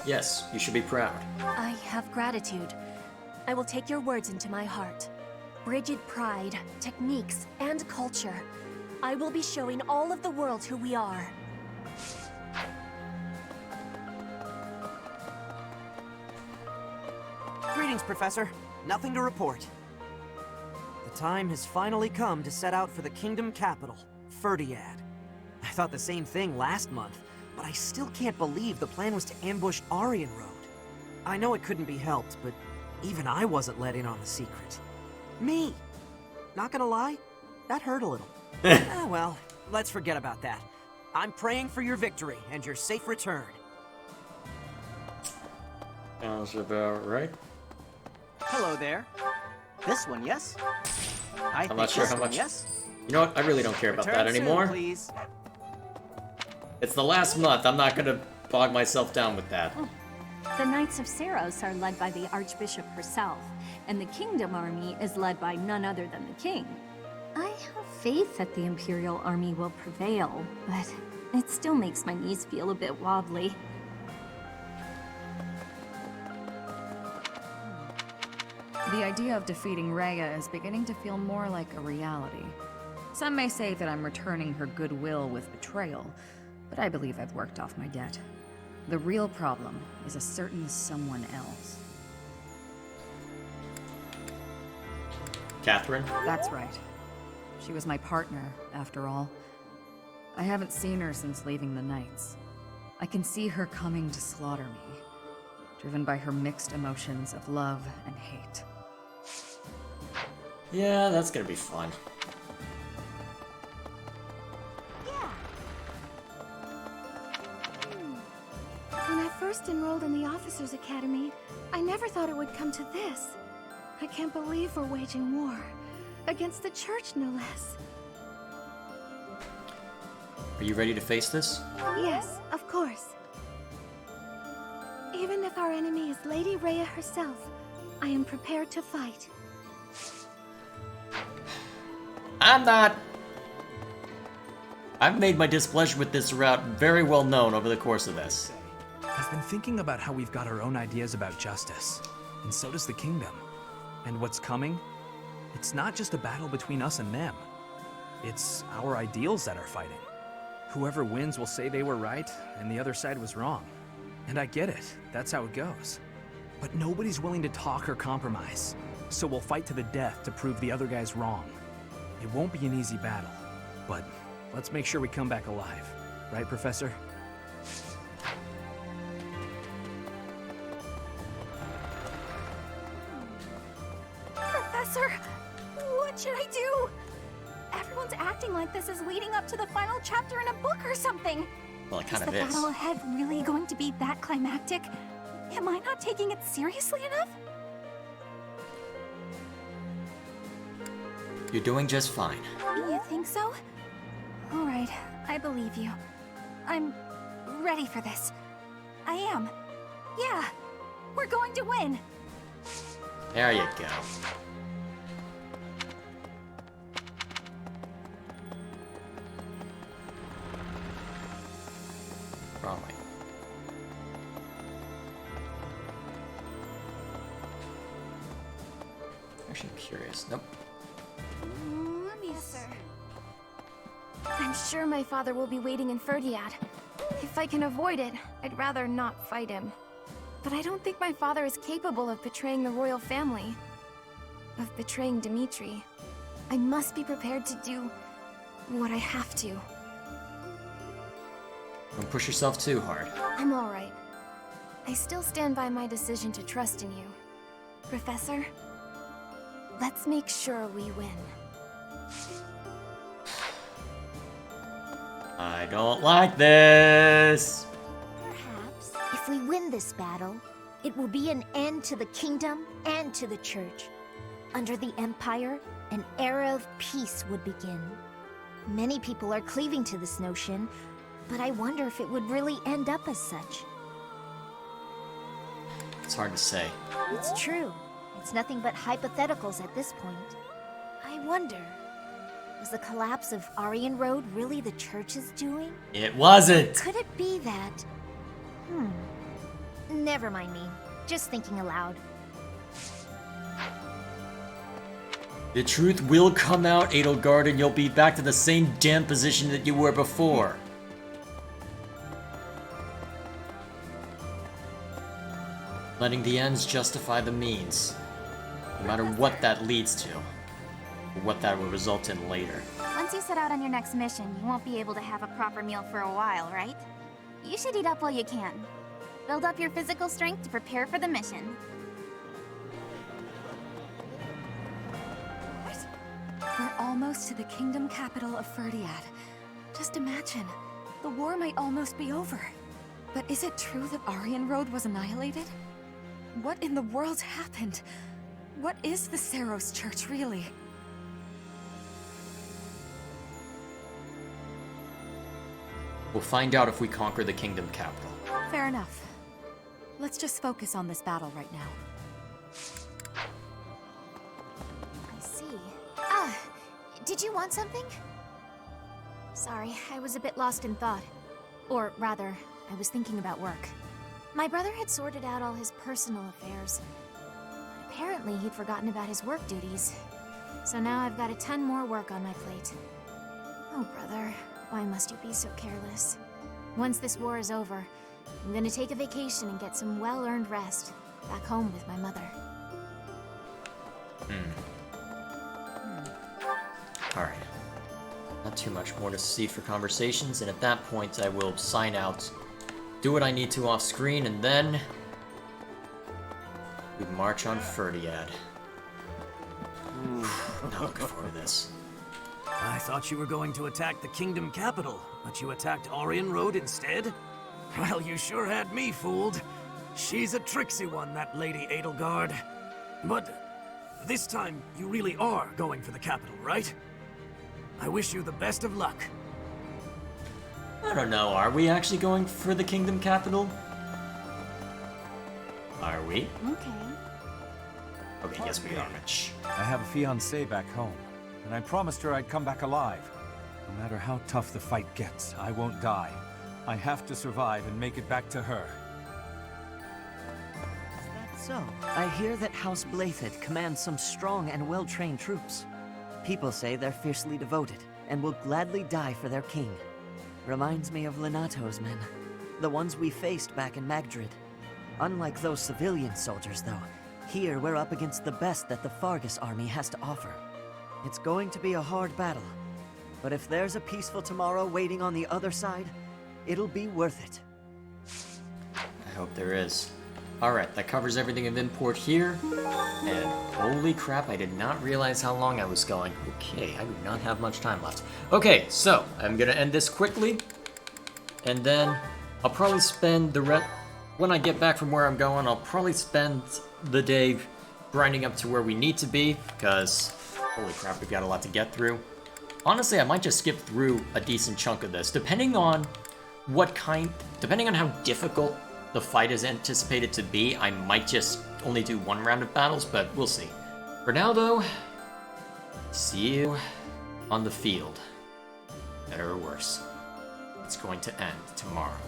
Yes, you should be proud. I have gratitude. I will take your words into my heart. Bridget pride, techniques, and culture. I will be showing all of the world who we are. Greetings, Professor. Nothing to report. The time has finally come to set out for the kingdom capital, Fhirdiad. I thought the same thing last month, but I still can't believe the plan was to ambush Aryan Road. I know it couldn't be helped, but even I wasn't let in on the secret. Me! Not gonna lie, that hurt a little. Well, let's forget about that. I'm praying for your victory and your safe return. Sounds about right. Hello there. This one, yes? I'm not sure how much. Yes? You know what? I really don't care about Return that soon, anymore. Please. It's the last month. I'm not gonna bog myself down with that. The Knights of Seros are led by the Archbishop herself, and the Kingdom Army is led by none other than the King. I have faith that the Imperial Army will prevail, but it still makes my knees feel a bit wobbly. The idea of defeating Rhea is beginning to feel more like a reality. Some may say that I'm returning her goodwill with betrayal, but I believe I've worked off my debt. The real problem is a certain someone else. Catherine? That's right. She was my partner, after all. I haven't seen her since leaving the Knights. I can see her coming to slaughter me, driven by her mixed emotions of love and hate. Yeah, that's gonna be fun. When I first enrolled in the Officers' Academy, I never thought it would come to this. I can't believe we're waging war. Against the Church, no less. Are you ready to face this? Yes, of course. Even if our enemy is Lady Rhea herself, I am prepared to fight. I'm not. I've made my displeasure with this route very well known over the course of this. I've been thinking about how we've got our own ideas about justice, and so does the kingdom. And what's coming? It's not just a battle between us and them. It's our ideals that are fighting. whoever wins will say they were right and the other side was wrong. And I get it, that's how it goes. But nobody's willing to talk or compromise, so we'll fight to the death to prove the other guy's wrong. It won't be an easy battle, but let's make sure we come back alive. Right, Professor? Professor, what should I do? Everyone's acting like this is leading up to the final chapter in a book or something. Well, it kind Is of the is. battle ahead really going to be that climactic? Am I not taking it seriously enough? You're doing just fine. You think so? Alright, I believe you. I'm ready for this. I am. Yeah, we're going to win. There you go. Wrong way. Actually, I'm curious. Nope. Let me, sir. I'm sure my father will be waiting in Fhirdiad. If I can avoid it, I'd rather not fight him. But I don't think my father is capable of betraying the royal family. Of betraying Dimitri. I must be prepared to do what I have to. Don't push yourself too hard. I'm alright. I still stand by my decision to trust in you. Professor, let's make sure we win. I don't like this. Perhaps, if we win this battle, it will be an end to the kingdom and to the church. Under the Empire, an era of peace would begin. Many people are cleaving to this notion, but I wonder if it would really end up as such. It's hard to say. It's true. It's nothing but hypotheticals at this point. I wonder, was the collapse of Aryan Road really the church's doing? It wasn't. Could it be that... Never mind me. Just thinking aloud. The truth will come out, Edelgard, and you'll be back to the same damn position that you were before. Letting the ends justify the means. No matter what that leads to. Or what that will result in later. Once you set out on your next mission, you won't be able to have a proper meal for a while, right? You should eat up while you can. Build up your physical strength to prepare for the mission. We're almost to the kingdom capital of Fhirdiad. Just imagine, the war might almost be over. But is it true that Aryan Road was annihilated? What in the world happened? What is the Seros Church, really? We'll find out if we conquer the kingdom capital. Fair enough. Let's just focus on this battle right now. I see. Did you want something? Sorry, I was a bit lost in thought. Or rather, I was thinking about work. My brother had sorted out all his personal affairs. But apparently, he'd forgotten about his work duties. So now I've got a ton more work on my plate. Oh, brother, why must you be so careless? Once this war is over, I'm gonna take a vacation and get some well-earned rest. Back home with my mother. Alright. Not too much more to see for conversations, and at that point I will sign out, do what I need to off screen, and then we march on Fhirdiad. Not looking forward to this. I thought you were going to attack the kingdom capital, but you attacked Aryan Road instead? Well, you sure had me fooled. She's a tricksy one, that Lady Edelgard. But this time, you really are going for the capital, right? I wish you the best of luck. I don't know, are we actually going for the kingdom capital? Are we? Okay. Okay, yes we are, Mitch. I have a fiancée back home, and I promised her I'd come back alive. No matter how tough the fight gets, I won't die. I have to survive and make it back to her. Is that so? I hear that House Blaiddyd commands some strong and well-trained troops. People say they're fiercely devoted, and will gladly die for their king. Reminds me of Lenato's men. The ones we faced back in Magdrid. Unlike those civilian soldiers, though, here we're up against the best that the Fargus army has to offer. It's going to be a hard battle, but if there's a peaceful tomorrow waiting on the other side, it'll be worth it. I hope there is. Alright, that covers everything of import here. And holy crap, I did not realize how long I was going. Okay, I do not have much time left. Okay, so I'm gonna end this quickly. And then I'll probably spend when I get back from where I'm going, I'll probably spend the day grinding up to where we need to be, because holy crap, we've got a lot to get through. Honestly, I might just skip through a decent chunk of this, depending on how difficult the fight is anticipated to be. I might just only do one round of battles, but we'll see. For now, though, see you on the field. Better or worse, it's going to end tomorrow.